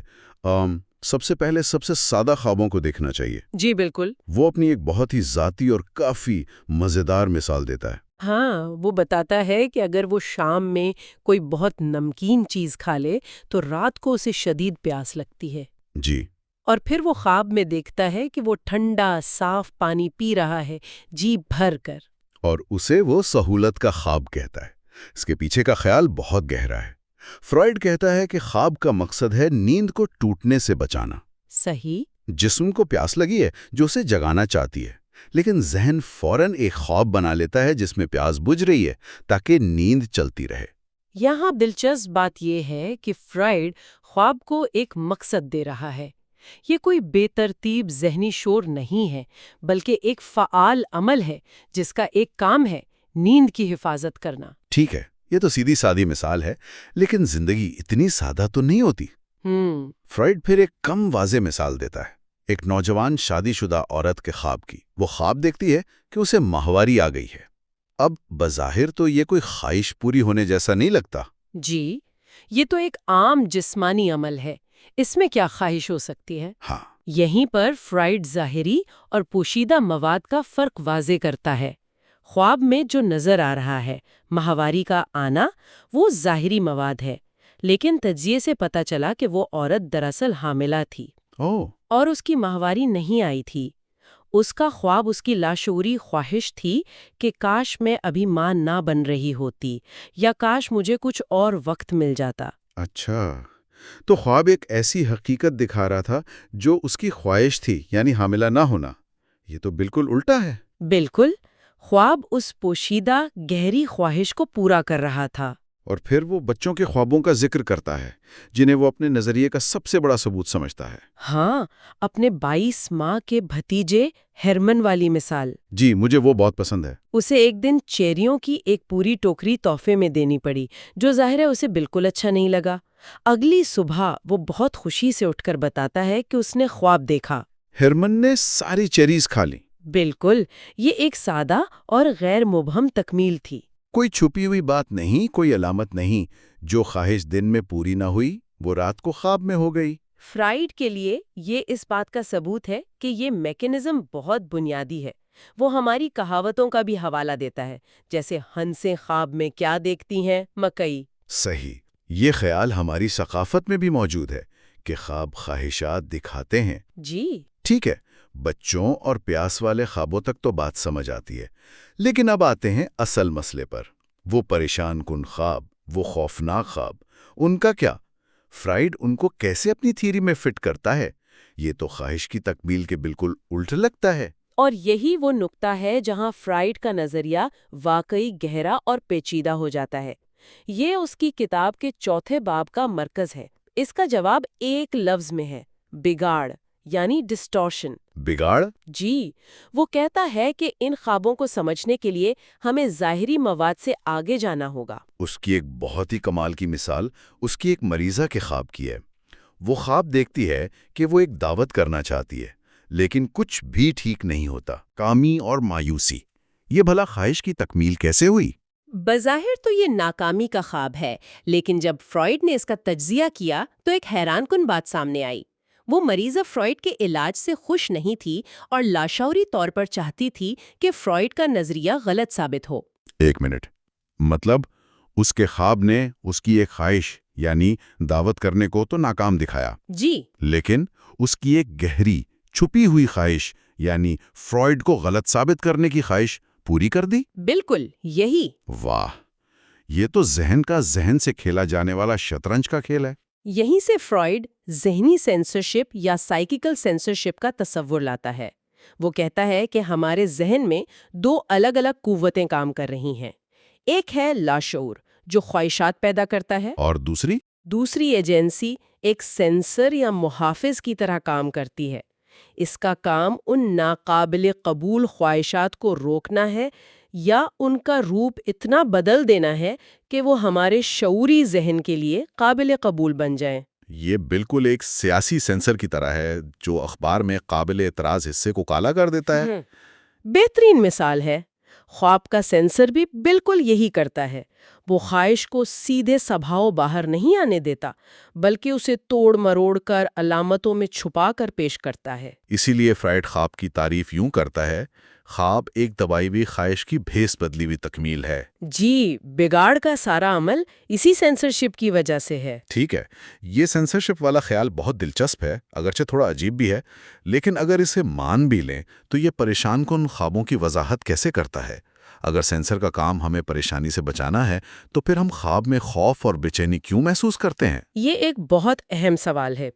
سب سے پہلے سب سے سادہ خوابوں کو دیکھنا چاہیے۔ جی بالکل۔ وہ اپنی ایک بہت ہی ذاتی اور کافی مزیدار مثال دیتا ہے۔ ہاں، وہ بتاتا ہے کہ اگر وہ شام میں کوئی بہت نمکین چیز کھا لے تو رات کو اسے شدید پیاس لگتی ہے۔ جی۔ اور پھر وہ خواب میں دیکھتا ہے کہ وہ ٹھنڈا صاف پانی پی رہا ہے، جی بھر کر۔ اور اسے وہ سہولت کا خواب کہتا ہے۔ اس کے پیچھے کا خیال بہت گہرا ہے۔ فرائڈ کہتا ہے کہ خواب کا مقصد ہے نیند کو ٹوٹنے سے بچانا۔ صحیح۔ جسم کو پیاس لگی ہے جو اسے جگانا چاہتی ہے، لیکن ذہن فوراً ایک خواب بنا لیتا ہے جس میں پیاس بجھ رہی ہے تاکہ نیند چلتی رہے۔ یہاں دلچسپ بات یہ ہے کہ فرائڈ خواب کو ایک مقصد دے رہا ہے۔ یہ کوئی بے ترتیب ذہنی شور نہیں ہے، بلکہ ایک فعال عمل ہے جس کا ایک کام ہے نیند کی حفاظت کرنا۔ ٹھیک ہے، یہ تو سیدھی سادی مثال ہے، لیکن زندگی اتنی سادہ تو نہیں ہوتی۔ فرائڈ پھر ایک کم واضح مثال دیتا ہے، ایک نوجوان شادی شدہ عورت کے خواب کی۔ وہ خواب دیکھتی ہے کہ اسے ماہواری آ گئی ہے۔ اب بظاہر تو یہ کوئی خواہش پوری ہونے جیسا نہیں لگتا۔ جی، یہ تو ایک عام جسمانی عمل ہے، اس میں کیا خواہش ہو سکتی ہے؟ ہاں، یہیں پر فرائڈ ظاہری اور پوشیدہ مواد کا فرق واضح کرتا ہے۔ خواب میں جو نظر آ رہا ہے، ماہواری کا آنا، وہ ظاہری مواد ہے، لیکن تجزیے سے پتہ چلا کہ وہ عورت دراصل حاملہ تھی اور اس کی ماہواری نہیں آئی تھی۔ اس کا خواب اس کی لاشعوری خواہش تھی کہ کاش میں ابھی ماں نہ بن رہی ہوتی، یا کاش مجھے کچھ اور وقت مل جاتا۔ اچھا، تو خواب ایک ایسی حقیقت دکھا رہا تھا جو اس کی خواہش تھی، یعنی حاملہ نہ ہونا۔ یہ تو بالکل الٹا ہے۔ بالکل، خواب اس پوشیدہ گہری خواہش کو پورا کر رہا تھا۔ اور پھر وہ بچوں کے خوابوں کا ذکر کرتا ہے جنہیں وہ اپنے نظریے کا سب سے بڑا ثبوت سمجھتا ہے۔ ہاں، اپنے 22 ماہ کے بھتیجے ہرمن والی مثال۔ جی، مجھے وہ بہت پسند ہے۔ اسے ایک دن چیریوں کی ایک پوری ٹوکری تحفے میں دینی پڑی، جو ظاہر ہے اسے بالکل اچھا نہیں لگا۔ اگلی صبح وہ بہت خوشی سے اٹھ کر بتاتا ہے کہ اس نے خواب دیکھا۔ ہرمن نے ساری چیریز کھا لی۔ بالکل، یہ ایک سادہ اور غیر مبہم تکمیل تھی۔ کوئی چھپی ہوئی بات نہیں، کوئی علامت نہیں۔ جو خواہش دن میں پوری نہ ہوئی وہ رات کو خواب میں ہو گئی۔ فرائیڈ کے لیے یہ اس بات کا ثبوت ہے کہ یہ میکینزم بہت بنیادی ہے۔ وہ ہماری کہاوتوں کا بھی حوالہ دیتا ہے، جیسے ہنسیں خواب میں کیا دیکھتی ہیں مکئی۔ صحیح، یہ خیال ہماری ثقافت میں بھی موجود ہے کہ خواب خواہشات دکھاتے ہیں۔ جی ٹھیک ہے، بچوں اور پیاس والے خوابوں تک تو بات سمجھ آتی ہے، لیکن اب آتے ہیں اصل مسئلے پر۔ وہ پریشان کن خواب، وہ خوفناک خواب، ان کا کیا؟ فرائیڈ ان کو کیسے اپنی تھیوری میں فٹ کرتا ہے؟ یہ تو خواہش کی تکمیل کے بالکل الٹ لگتا ہے۔ اور یہی وہ نقطہ ہے جہاں فرائیڈ کا نظریہ واقعی گہرا اور پیچیدہ ہو جاتا ہے۔ یہ اس کی کتاب کے چوتھے باب کا مرکز ہے۔ اس کا جواب ایک لفظ میں ہے، بگاڑ، یعنی ڈسٹورشن۔ بگاڑ؟ جی، وہ کہتا ہے کہ ان خوابوں کو سمجھنے کے لیے ہمیں ظاہری مواد سے آگے جانا ہوگا۔ اس کی ایک بہت ہی کمال کی مثال اس کی ایک مریضہ کے خواب کی ہے۔ وہ خواب دیکھتی ہے کہ وہ ایک دعوت کرنا چاہتی ہے، لیکن کچھ بھی ٹھیک نہیں ہوتا، کامی اور مایوسی۔ یہ بھلا خواہش کی تکمیل کیسے ہوئی؟ بظاہر تو یہ ناکامی کا خواب ہے، لیکن جب فرائیڈ نے اس کا تجزیہ کیا تو ایک حیران کن بات سامنے آئی۔ وہ مریضہ فرائیڈ کے علاج سے خوش نہیں تھی اور لاشعوری طور پر چاہتی تھی کہ فرائیڈ کا نظریہ غلط ثابت ہو۔ ایک منٹ، مطلب اس کے خواب نے اس کی ایک خواہش یعنی دعوت کرنے کو تو ناکام دکھایا، جی، لیکن اس کی ایک گہری چھپی ہوئی خواہش یعنی فرائیڈ کو غلط ثابت کرنے کی خواہش پوری کر دی۔ بالکل یہی۔ واہ، یہ تو ذہن کا ذہن سے کھیلا جانے والا شطرنج کا کھیل ہے۔ یہیں سے فرائیڈ ذہنی سینسرشپ یا سائیکیکل سینسرشپ کا تصور لاتا ہے۔ وہ کہتا ہے کہ ہمارے ذہن میں دو الگ الگ قوتیں کام کر رہی ہیں۔ ایک ہے لاشعور، جو خواہشات پیدا کرتا ہے، اور دوسری ایجنسی ایک سینسر یا محافظ کی طرح کام کرتی ہے۔ اس کا کام ان ناقابل قبول خواہشات کو روکنا ہے یا ان کا روپ اتنا بدل دینا ہے کہ وہ ہمارے شعوری ذہن کے لیے قابل قبول بن جائیں۔ یہ بالکل ایک سیاسی سینسر کی طرح ہے جو اخبار میں قابل اعتراض حصے کو کالا کر دیتا ہے۔ بہترین مثال ہے۔ خواب کا سینسر بھی بالکل یہی کرتا ہے۔ وہ خواہش کو سیدھے سبھاؤ باہر نہیں آنے دیتا، بلکہ اسے توڑ مروڑ کر علامتوں میں چھپا کر پیش کرتا ہے۔ اسی لیے فرائیڈ خواب کی تعریف یوں کرتا ہے، خواب ایک دبائی ہوئی خواہش کی بھیس بدلی ہوئی تکمیل ہے۔ جی، بگاڑ کا سارا عمل اسی سینسرشپ کی وجہ سے ہے۔ ٹھیک ہے، یہ سینسرشپ والا خیال بہت دلچسپ ہے، اگرچہ تھوڑا عجیب بھی ہے، لیکن اگر اسے مان بھی لیں تو یہ پریشان کن خوابوں کی وضاحت کیسے کرتا ہے؟ اگر سینسر کا کام ہمیں پریشانی سے بچانا ہے تو پھر ہم خواب میں خوف اور بے چینی کیوں محسوس کرتے ہیں؟ یہ ایک بہت اہم سوال ہے۔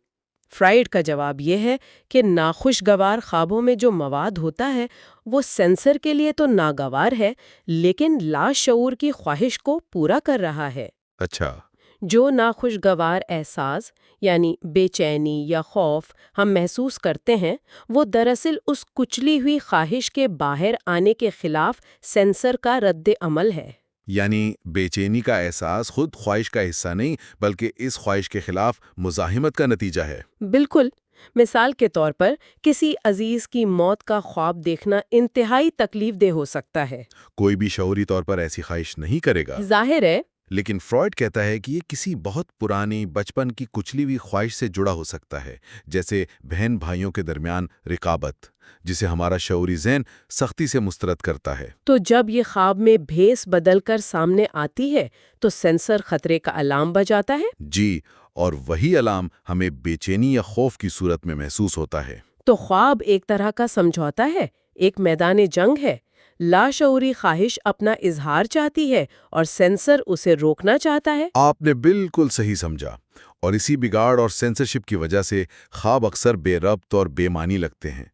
فرائیڈ کا جواب یہ ہے کہ ناخوشگوار خوابوں میں جو مواد ہوتا ہے وہ سینسر کے لیے تو ناگوار ہے، لیکن لاشعور کی خواہش کو پورا کر رہا ہے۔ اچھا، جو ناخوشگوار احساس یعنی بے چینی یا خوف ہم محسوس کرتے ہیں، وہ دراصل اس کچلی ہوئی خواہش کے باہر آنے کے خلاف سینسر کا رد عمل ہے۔ یعنی بے چینی کا احساس خود خواہش کا حصہ نہیں بلکہ اس خواہش کے خلاف مزاحمت کا نتیجہ ہے۔ بالکل۔ مثال کے طور پر کسی عزیز کی موت کا خواب دیکھنا انتہائی تکلیف دہ ہو سکتا ہے۔ کوئی بھی شعوری طور پر ایسی خواہش نہیں کرے گا، ظاہر ہے۔ لیکن فرائیڈ کہتا ہے کہ یہ کسی بہت پرانی بچپن کی کچلی ہوئی خواہش سے جڑا ہو سکتا ہے، جیسے بہن بھائیوں کے درمیان رقابت، جسے ہمارا شعوری ذہن سختی سے مسترد کرتا ہے۔ تو جب یہ خواب میں بھیس بدل کر سامنے آتی ہے تو سینسر خطرے کا الارم بجاتا ہے۔ جی، اور وہی الارم ہمیں بے چینی یا خوف کی صورت میں محسوس ہوتا ہے۔ تو خواب ایک طرح کا سمجھوتا ہے، ایک میدان جنگ ہے۔ لاشعوری خواہش اپنا اظہار چاہتی ہے اور سینسر اسے روکنا چاہتا ہے۔ آپ نے بالکل صحیح سمجھا، اور اسی بگاڑ اور سینسرشپ کی وجہ سے خواب اکثر بے ربط اور بے معنی لگتے ہیں۔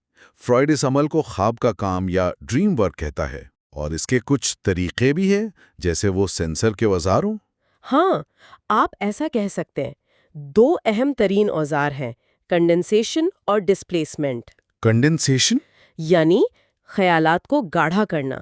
فرائیڈ اس عمل کو خواب کا کام یا ڈریم ورک کہتا ہے، اور اس کے کچھ طریقے بھی ہیں، جیسے وہ سینسر کے اوزار ہوں۔ ہاں، آپ ایسا کہہ سکتے ہیں۔ دو اہم ترین اوزار ہیں، کنڈنسیشن اور ڈسپلیسمنٹ۔ کنڈنسیشن یعنی خیالات کو گاڑھا کرنا۔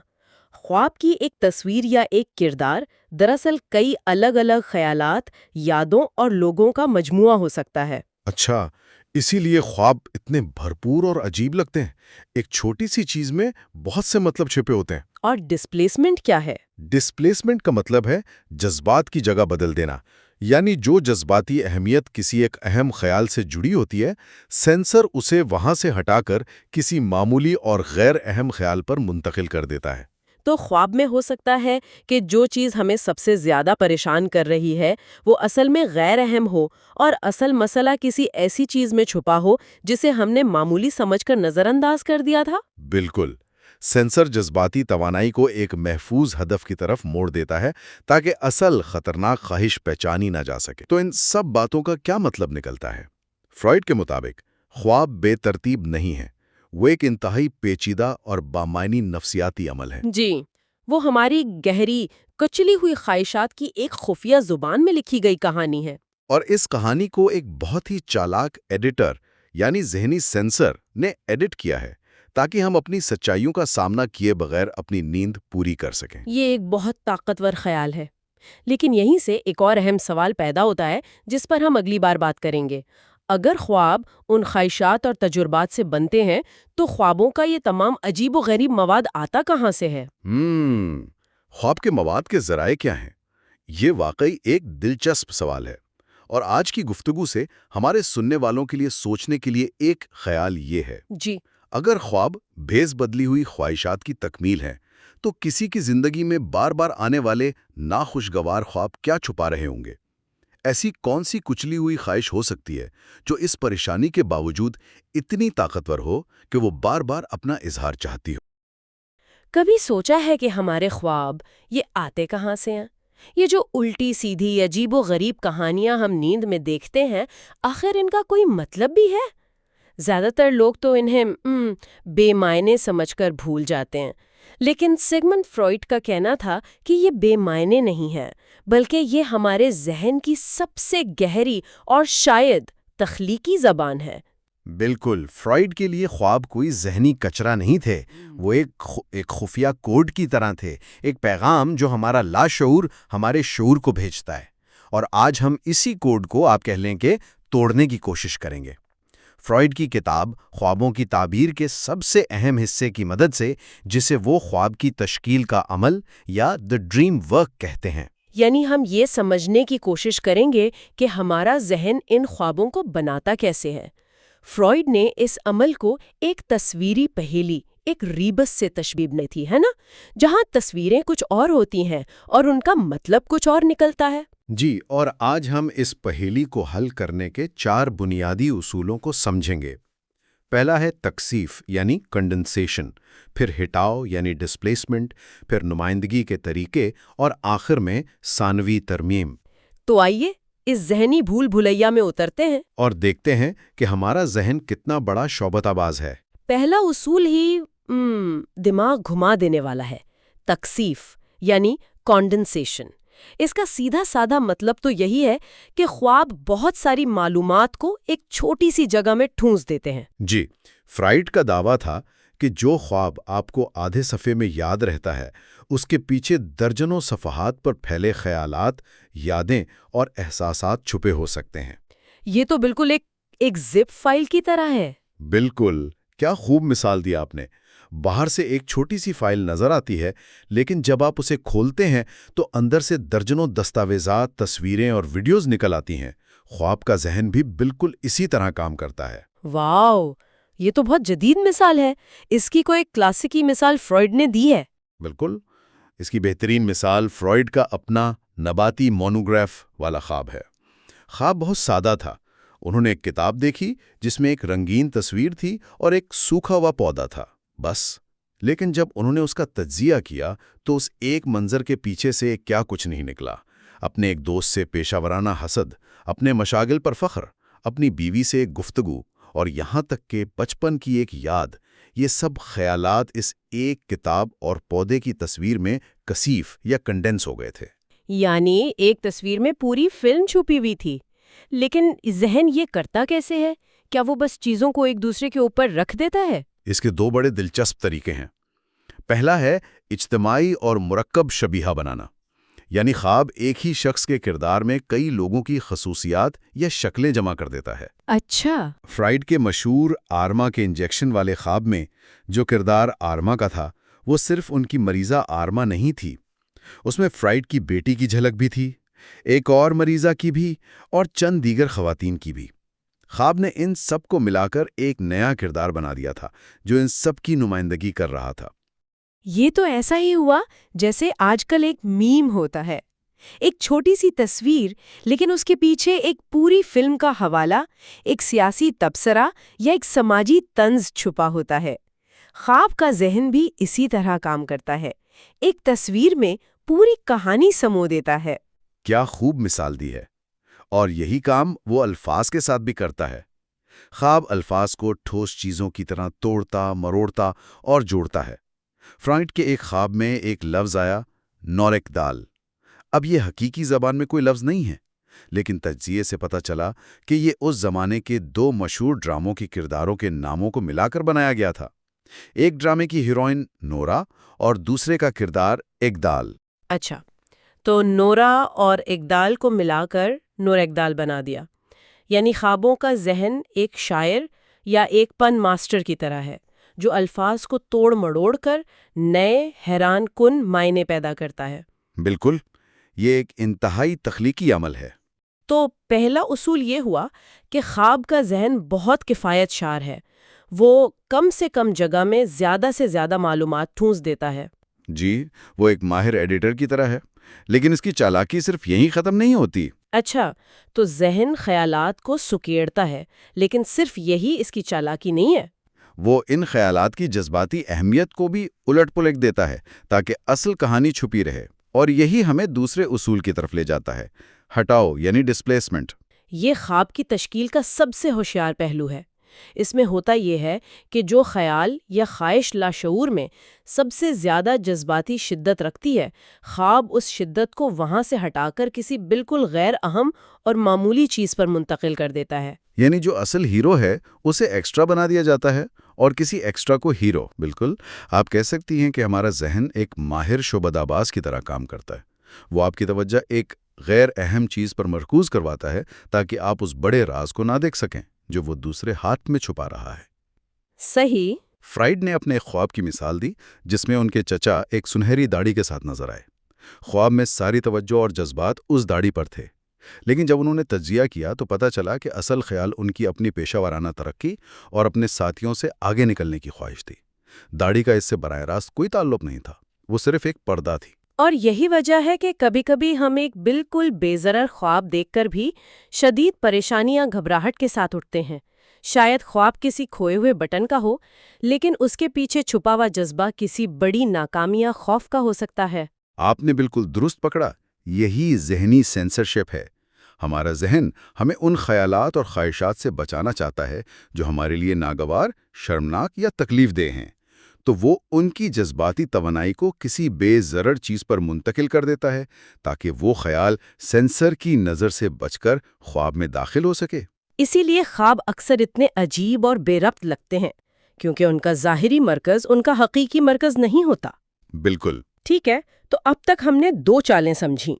خواب کی ایک تصویر یا ایک کردار دراصل کئی الگ الگ خیالات، یادوں اور لوگوں کا مجموعہ ہو سکتا ہے۔ اچھا، اسی لیے خواب اتنے بھرپور اور عجیب لگتے ہیں۔ ایک چھوٹی سی چیز میں بہت سے مطلب چھپے ہوتے ہیں۔ اور ڈسپلیسمنٹ کیا ہے؟ ڈسپلیسمنٹ کا مطلب ہے جذبات کی جگہ بدل دینا، یعنی جو جذباتی اہمیت کسی ایک اہم خیال سے جڑی ہوتی ہے، سینسر اسے وہاں سے ہٹا کر کسی معمولی اور غیر اہم خیال پر منتقل کر دیتا ہے۔ تو خواب میں ہو سکتا ہے کہ جو چیز ہمیں سب سے زیادہ پریشان کر رہی ہے وہ اصل میں غیر اہم ہو، اور اصل مسئلہ کسی ایسی چیز میں چھپا ہو جسے ہم نے معمولی سمجھ کر نظر انداز کر دیا تھا۔ بالکل، سینسر جذباتی توانائی کو ایک محفوظ ہدف کی طرف موڑ دیتا ہے تاکہ اصل خطرناک خواہش پہچانی نہ جا سکے۔ تو ان سب باتوں کا کیا مطلب نکلتا ہے؟ فرائڈ کے مطابق خواب بے ترتیب نہیں ہے، وہ ایک انتہائی پیچیدہ اور بامعنی نفسیاتی عمل ہے۔ جی، وہ ہماری گہری کچلی ہوئی خواہشات کی ایک خفیہ زبان میں لکھی گئی کہانی ہے۔ اور اس کہانی کو ایک بہت ہی چالاک ایڈیٹر یعنی ذہنی سینسر نے ایڈٹ کیا ہے تاکہ ہم اپنی سچائیوں کا سامنا کیے بغیر اپنی نیند پوری کر سکیں۔ یہ ایک بہت طاقتور خیال ہے، لیکن یہیں سے ایک اور اہم سوال پیدا ہوتا ہے جس پر ہم اگلی بار بات کریں گے۔ اگر خواب ان خواہشات اور تجربات سے بنتے ہیں تو خوابوں کا یہ تمام عجیب و غریب مواد آتا کہاں سے ہے؟ خواب کے مواد کے ذرائع کیا ہیں؟ یہ واقعی ایک دلچسپ سوال ہے، اور آج کی گفتگو سے ہمارے سننے والوں کے لیے سوچنے کے لیے ایک خیال یہ ہے۔ جی، اگر خواب بھیس بدلی ہوئی خواہشات کی تکمیل ہے تو کسی کی زندگی میں بار بار آنے والے ناخوشگوار خواب کیا چھپا رہے ہوں گے؟ ایسی کون سی کچلی ہوئی خواہش ہو سکتی ہے جو اس پریشانی کے باوجود اتنی طاقتور ہو کہ وہ بار بار اپنا اظہار چاہتی ہو؟ کبھی سوچا ہے کہ ہمارے خواب یہ آتے کہاں سے ہیں؟ یہ جو الٹی سیدھی عجیب و غریب کہانیاں ہم نیند میں دیکھتے ہیں، آخر ان کا کوئی مطلب بھی ہے؟ زیادہ تر لوگ تو انہیں بے معنی سمجھ کر بھول جاتے ہیں، لیکن سیگمنڈ فرائڈ کا کہنا تھا کہ یہ بے معنی نہیں ہے، بلکہ یہ ہمارے ذہن کی سب سے گہری اور شاید تخلیقی زبان ہے۔ بالکل، فرائڈ کے لیے خواب کوئی ذہنی کچرا نہیں تھے، وہ ایک خفیہ کوڈ کی طرح تھے، ایک پیغام جو ہمارا لاشعور ہمارے شعور کو بھیجتا ہے۔ اور آج ہم اسی کوڈ کو آپ کہہ لیں کہ توڑنے کی کوشش کریں گے۔ فرائڈ کی کتاب خوابوں کی تعبیر کے سب سے اہم حصے کی مدد سے، جسے وہ خواب کی تشکیل کا عمل یا دی ڈریم ورک کہتے ہیں۔ یعنی ہم یہ سمجھنے کی کوشش کریں گے کہ ہمارا ذہن ان خوابوں کو بناتا کیسے ہے۔ فرائڈ نے اس عمل کو ایک تصویری پہیلی، ایک ریبس سے تشبیہ دی تھی، ہے نا، جہاں تصویریں کچھ اور ہوتی ہیں اور ان کا مطلب کچھ اور نکلتا ہے۔ جی، اور آج ہم اس پہیلی کو حل کرنے کے 4 بنیادی اصولوں کو سمجھیں گے۔ پہلا ہے تکثیف یعنی کنڈنسیشن، پھر ہٹاؤ یعنی ڈسپلیسمنٹ، پھر نمائندگی کے طریقے، اور آخر میں ثانوی ترمیم۔ تو آئیے اس ذہنی بھول بھلیا میں اترتے ہیں اور دیکھتے ہیں کہ ہمارا ذہن کتنا بڑا شعبۃ باز ہے۔ پہلا اصول ہی دماغ گھما دینے والا ہے، تکثیف یعنی کانڈنسیشن۔ اس کا سیدھا سادہ مطلب تو یہی ہے کہ خواب بہت ساری معلومات کو ایک چھوٹی سی جگہ میں ٹھونس دیتے ہیں۔ جی، فرائڈ کا دعویٰ تھا کہ جو خواب آپ کو آدھے صفحے میں یاد رہتا ہے، اس کے پیچھے درجنوں صفحات پر پھیلے خیالات، یادیں اور احساسات چھپے ہو سکتے ہیں۔ یہ تو بالکل ایک زپ فائل کی طرح ہے۔ بالکل، کیا خوب مثال دی آپ نے۔ باہر سے ایک چھوٹی سی فائل نظر آتی ہے، لیکن جب آپ اسے کھولتے ہیں تو اندر سے درجنوں دستاویزات، تصویریں اور ویڈیوز نکل آتی ہیں۔ خواب کا ذہن بھی بالکل اسی طرح کام کرتا ہے۔ واو، یہ تو بہت جدید مثال ہے۔ اس کی کوئی کلاسیکی مثال فرائڈ نے دی ہے؟ بالکل، اس کی بہترین مثال فرائڈ کا اپنا نباتی مونوگراف والا خواب ہے۔ خواب بہت سادہ تھا۔ انہوں نے ایک کتاب دیکھی جس میں ایک رنگین تصویر تھی اور ایک سوکھا ہوا پودا تھا، بس۔ لیکن جب انہوں نے اس کا تجزیہ کیا تو اس ایک منظر کے پیچھے سے کیا کچھ نہیں نکلا۔ اپنے ایک دوست سے پیشہ ورانہ حسد، اپنے مشاغل پر فخر، اپنی بیوی سے ایک گفتگو، اور یہاں تک کہ بچپن کی ایک یاد، یہ سب خیالات اس ایک کتاب اور پودے کی تصویر میں کثیف یا کنڈنس ہو گئے تھے۔ یعنی ایک تصویر میں پوری فلم چھپی ہوئی تھی۔ لیکن ذہن یہ کرتا کیسے ہے؟ کیا وہ بس چیزوں کو ایک دوسرے کے اوپر رکھ دیتا ہے؟ اس کے 2 بڑے دلچسپ طریقے ہیں۔ پہلا ہے اجتماعی اور مرکب شبیہہ بنانا، یعنی خواب ایک ہی شخص کے کردار میں کئی لوگوں کی خصوصیات یا شکلیں جمع کر دیتا ہے۔ اچھا۔ فرائیڈ کے مشہور آرما کے انجیکشن والے خواب میں جو کردار آرما کا تھا وہ صرف ان کی مریضہ آرما نہیں تھی، اس میں فرائیڈ کی بیٹی کی جھلک بھی تھی، ایک اور مریضہ کی بھی، اور چند دیگر خواتین کی بھی۔ خواب نے ان سب کو ملا کر ایک نیا کردار بنا دیا تھا جو ان سب کی نمائندگی کر رہا تھا۔ یہ تو ایسا ہی ہوا جیسے آج کل ایک میم ہوتا ہے، ایک چھوٹی سی تصویر لیکن اس کے پیچھے ایک پوری فلم کا حوالہ، ایک سیاسی تبصرہ یا ایک سماجی طنز چھپا ہوتا ہے۔ خواب کا ذہن بھی اسی طرح کام کرتا ہے، ایک تصویر میں پوری کہانی سمو دیتا ہے۔ کیا خوب مثال دی ہے، اور یہی کام وہ الفاظ کے ساتھ بھی کرتا ہے۔ خواب الفاظ کو ٹھوس چیزوں کی طرح توڑتا، مروڑتا اور جوڑتا ہے۔ فرائیڈ کے ایک خواب میں ایک لفظ آیا، نورک دال۔ اب یہ حقیقی زبان میں کوئی لفظ نہیں ہے، لیکن تجزیے سے پتہ چلا کہ یہ اس زمانے کے دو مشہور ڈراموں کے کرداروں کے ناموں کو ملا کر بنایا گیا تھا۔ ایک ڈرامے کی ہیروئن نورا اور دوسرے کا کردار اقدال۔ اچھا، تو نورا اور اقدال کو ملا کر نور اقدال بنا دیا، یعنی خوابوں کا ذہن ایک شاعر یا ایک پن ماسٹر کی طرح ہے جو الفاظ کو توڑ مڑوڑ کر نئے حیران کن معنی پیدا کرتا ہے۔ بالکل، یہ ایک انتہائی تخلیقی عمل ہے۔ تو پہلا اصول یہ ہوا کہ خواب کا ذہن بہت کفایت شار ہے، وہ کم سے کم جگہ میں زیادہ سے زیادہ معلومات ٹھونس دیتا ہے۔ جی، وہ ایک ماہر ایڈیٹر کی طرح ہے، لیکن اس کی چالاکی صرف یہیں ختم نہیں ہوتی۔ اچھا، تو ذہن خیالات کو سکیڑتا ہے، لیکن صرف یہی اس کی چالاکی نہیں ہے۔ وہ ان خیالات کی جذباتی اہمیت کو بھی الٹ پلٹ دیتا ہے تاکہ اصل کہانی چھپی رہے، اور یہی ہمیں دوسرے اصول کی طرف لے جاتا ہے، ہٹاؤ یعنی ڈسپلیسمنٹ۔ یہ خواب کی تشکیل کا سب سے ہوشیار پہلو ہے۔ اس میں ہوتا یہ ہے کہ جو خیال یا خواہش لاشعور میں سب سے زیادہ جذباتی شدت رکھتی ہے، خواب اس شدت کو وہاں سے ہٹا کر کسی بالکل غیر اہم اور معمولی چیز پر منتقل کر دیتا ہے۔ یعنی جو اصل ہیرو ہے اسے ایکسٹرا بنا دیا جاتا ہے اور کسی ایکسٹرا کو ہیرو۔ بالکل، آپ کہہ سکتی ہیں کہ ہمارا ذہن ایک ماہر شعبدہ باز کی طرح کام کرتا ہے۔ وہ آپ کی توجہ ایک غیر اہم چیز پر مرکوز کرواتا ہے تاکہ آپ اس بڑے راز کو نہ دیکھ سکیں جو وہ دوسرے ہاتھ میں چھپا رہا ہے۔ صحیح۔ فرائیڈ نے اپنے خواب کی مثال دی جس میں ان کے چچا ایک سنہری داڑھی کے ساتھ نظر آئے۔ خواب میں ساری توجہ اور جذبات اس داڑھی پر تھے، لیکن جب انہوں نے تجزیہ کیا تو پتہ چلا کہ اصل خیال ان کی اپنی پیشہ ورانہ ترقی اور اپنے ساتھیوں سے آگے نکلنے کی خواہش تھی۔ داڑھی کا اس سے براہ راست کوئی تعلق نہیں تھا، وہ صرف ایک پردہ تھی۔ اور یہی وجہ ہے کہ کبھی کبھی ہم ایک بالکل بے ضرر خواب دیکھ کر بھی شدید پریشانی یا گھبراہٹ کے ساتھ اٹھتے ہیں۔ شاید خواب کسی کھوئے ہوئے بٹن کا ہو، لیکن اس کے پیچھے چھپا ہوا جذبہ کسی بڑی ناکامی یا خوف کا ہو سکتا ہے۔ آپ نے بالکل درست پکڑا، یہی ذہنی سینسرشپ ہے۔ ہمارا ذہن ہمیں ان خیالات اور خواہشات سے بچانا چاہتا ہے جو ہمارے لیے ناگوار، شرمناک یا تکلیف دہ ہیں، تو وہ ان کی جذباتی توانائی کو کسی بے ضرر چیز پر منتقل کر دیتا ہے تاکہ وہ خیال سینسر کی نظر سے بچ کر خواب میں داخل ہو سکے۔ اسی لیے خواب اکثر اتنے عجیب اور بے ربط لگتے ہیں، کیونکہ ان کا ظاہری مرکز ان کا حقیقی مرکز نہیں ہوتا۔ بالکل۔ ٹھیک ہے، تو اب تک ہم نے دو چالیں سمجھیں۔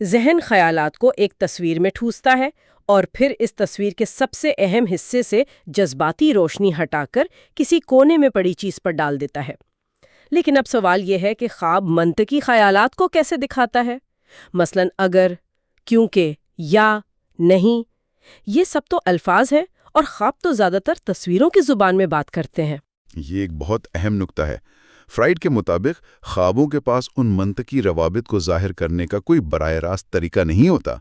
ذہن خیالات کو ایک تصویر میں ٹھوستا ہے اور پھر اس تصویر کے سب سے اہم حصے سے جذباتی روشنی ہٹا کر کسی کونے میں پڑی چیز پر ڈال دیتا ہے۔ لیکن اب سوال یہ ہے کہ خواب منطقی خیالات کو کیسے دکھاتا ہے؟ مثلاً اگر، کیونکہ، یا، نہیں، یہ سب تو الفاظ ہیں اور خواب تو زیادہ تر تصویروں کی زبان میں بات کرتے ہیں۔ یہ ایک بہت اہم نکتہ ہے۔ فرائیڈ کے مطابق خوابوں کے پاس ان منطقی روابط کو ظاہر کرنے کا کوئی براہ راست طریقہ نہیں ہوتا۔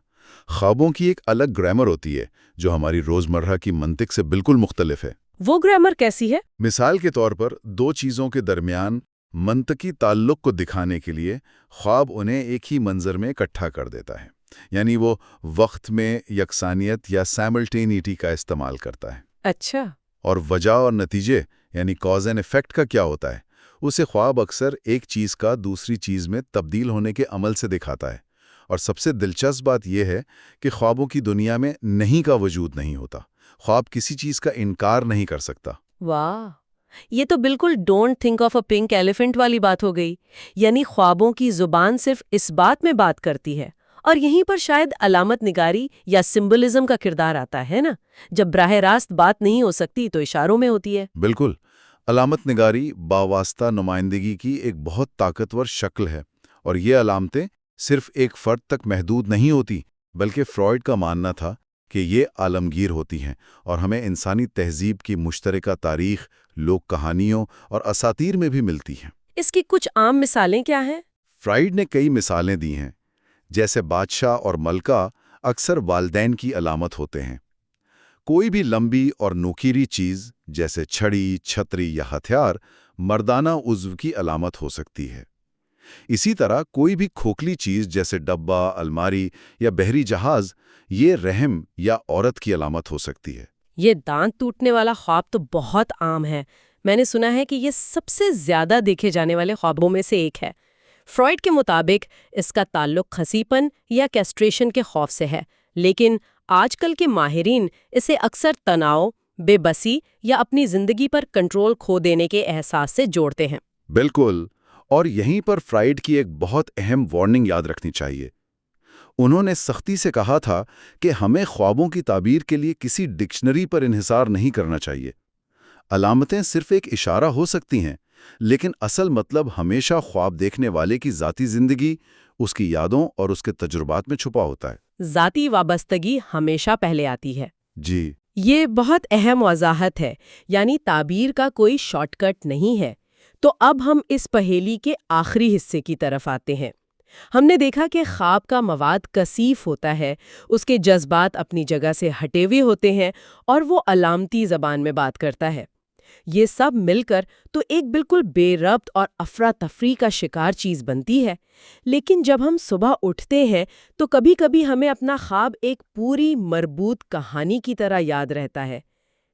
خوابوں کی ایک الگ گرامر ہوتی ہے جو ہماری روزمرہ کی منطق سے بالکل مختلف ہے۔ وہ گرامر کیسی ہے؟ مثال کے طور پر دو چیزوں کے درمیان منطقی تعلق کو دکھانے کے لیے خواب انہیں ایک ہی منظر میں اکٹھا کر دیتا ہے، یعنی وہ وقت میں یکسانیت یا سائملٹینیٹی کا استعمال کرتا ہے۔ اچھا۔ اور وجہ اور نتیجے یعنی کاز اینڈ ایفیکٹ کا کیا ہوتا ہے؟ اسے خواب اکثر ایک چیز کا دوسری چیز میں تبدیل ہونے کے عمل سے دکھاتا ہے۔ اور سب سے دلچسپ بات یہ ہے کہ خوابوں کی دنیا میں نہیں کا وجود نہیں ہوتا۔ خواب کسی چیز کا انکار نہیں کر سکتا۔ واہ، یہ تو بالکل don't think of a pink elephant والی بات ہو گئی. یعنی خوابوں کی زبان صرف اس بات میں بات کرتی ہے، اور یہیں پر شاید علامت نگاری یا سمبلزم کا کردار آتا ہے نا. جب براہ راست بات نہیں ہو سکتی تو اشاروں میں ہوتی ہے. بالکل، علامت نگاری باواسطہ نمائندگی کی ایک بہت طاقتور شکل ہے، اور یہ علامتیں صرف ایک فرد تک محدود نہیں ہوتی، بلکہ فرائیڈ کا ماننا تھا کہ یہ عالمگیر ہوتی ہیں اور ہمیں انسانی تہذیب کی مشترکہ تاریخ، لوک کہانیوں اور اساطیر میں بھی ملتی ہیں. اس کی کچھ عام مثالیں کیا ہیں؟ فرائیڈ نے کئی مثالیں دی ہیں، جیسے بادشاہ اور ملکہ اکثر والدین کی علامت ہوتے ہیں. کوئی بھی لمبی اور نوکیری چیز جیسے چھڑی، چھتری یا ہتھیار مردانہ عضو کی علامت ہو سکتی ہے. اسی طرح کوئی بھی کھوکھلی چیز جیسے ڈبہ، الماری یا بحری جہاز یہ رحم یا عورت کی علامت ہو سکتی ہے. یہ دانت ٹوٹنے والا خواب تو بہت عام ہے. میں نے سنا ہے کہ یہ سب سے زیادہ دیکھے جانے والے خوابوں میں سے ایک ہے. فرائیڈ کے مطابق اس کا تعلق خصیپن یا کیسٹریشن کے خوف سے ہے، لیکن آج کل کے ماہرین اسے اکثر تناؤ، بے بسی یا اپنی زندگی پر کنٹرول کھو دینے کے احساس سے جوڑتے ہیں. بالکل، اور یہیں پر فرائیڈ کی ایک بہت اہم وارننگ یاد رکھنی چاہیے. انہوں نے سختی سے کہا تھا کہ ہمیں خوابوں کی تعبیر کے لیے کسی ڈکشنری پر انحصار نہیں کرنا چاہیے. علامتیں صرف ایک اشارہ ہو سکتی ہیں، لیکن اصل مطلب ہمیشہ خواب دیکھنے والے کی ذاتی زندگی، اس کی یادوں اور اس کے تجربات میں چھپا ہوتا ہے. ذاتی وابستگی ہمیشہ پہلے آتی ہے. جی، یہ بہت اہم وضاحت ہے، یعنی تعبیر کا کوئی شارٹ کٹ نہیں ہے. تو اب ہم اس پہیلی کے آخری حصے کی طرف آتے ہیں. ہم نے دیکھا کہ خواب کا مواد کثیف ہوتا ہے، اس کے جذبات اپنی جگہ سے ہٹے ہوئے ہوتے ہیں اور وہ علامتی زبان میں بات کرتا ہے. یہ سب مل کر تو ایک بالکل بے ربط اور افراتفری کا شکار چیز بنتی ہے. لیکن جب ہم صبح اٹھتے ہیں تو کبھی کبھی ہمیں اپنا خواب ایک پوری مربوط کہانی کی طرح یاد رہتا ہے.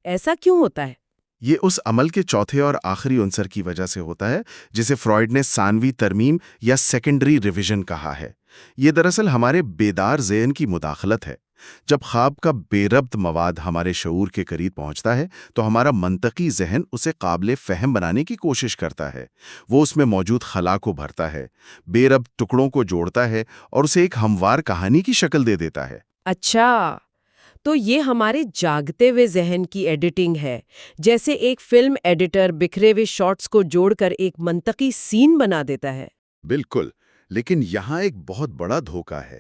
ایسا کیوں ہوتا ہے؟ یہ اس عمل کے چوتھے اور آخری عنصر کی وجہ سے ہوتا ہے جسے فرائیڈ نے ثانوی ترمیم یا سیکنڈری ریویژن کہا ہے. یہ دراصل ہمارے بیدار ذہن کی مداخلت ہے. جب خواب کا بے ربط مواد ہمارے شعور کے قریب پہنچتا ہے تو ہمارا منطقی ذہن اسے قابل فہم بنانے کی کوشش کرتا ہے. وہ اس میں موجود خلا کو بھرتا ہے، بے ربط ٹکڑوں کو جوڑتا ہے اور اسے ایک ہموار کہانی کی شکل دے دیتا ہے. اچھا، تو یہ ہمارے جاگتے ہوئے ذہن کی ایڈیٹنگ ہے، جیسے ایک فلم ایڈیٹر بکھرے ہوئے شاٹس کو جوڑ کر ایک منطقی سین بنا دیتا ہے. بالکل، لیکن یہاں ایک بہت بڑا دھوکہ ہے.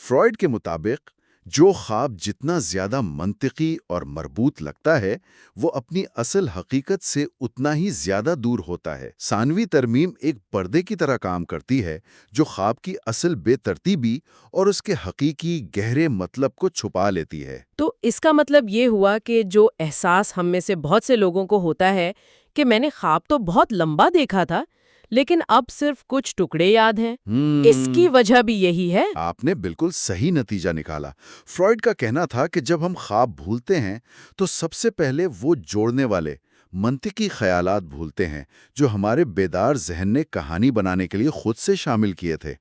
فرائیڈ کے مطابق جو خواب جتنا زیادہ منطقی اور مربوط لگتا ہے وہ اپنی اصل حقیقت سے اتنا ہی زیادہ دور ہوتا ہے. ثانوی ترمیم ایک پردے کی طرح کام کرتی ہے جو خواب کی اصل بے ترتیبی اور اس کے حقیقی گہرے مطلب کو چھپا لیتی ہے. تو اس کا مطلب یہ ہوا کہ جو احساس ہم میں سے بہت سے لوگوں کو ہوتا ہے کہ میں نے خواب تو بہت لمبا دیکھا تھا لیکن اب صرف کچھ ٹکڑے یاد ہیں، اس کی وجہ بھی یہی ہے. آپ نے بالکل صحیح نتیجہ نکالا. فرائیڈ کا کہنا تھا کہ جب ہم خواب بھولتے ہیں تو سب سے پہلے وہ جوڑنے والے منطقی خیالات بھولتے ہیں جو ہمارے بیدار ذہن نے کہانی بنانے کے لیے خود سے شامل کیے تھے.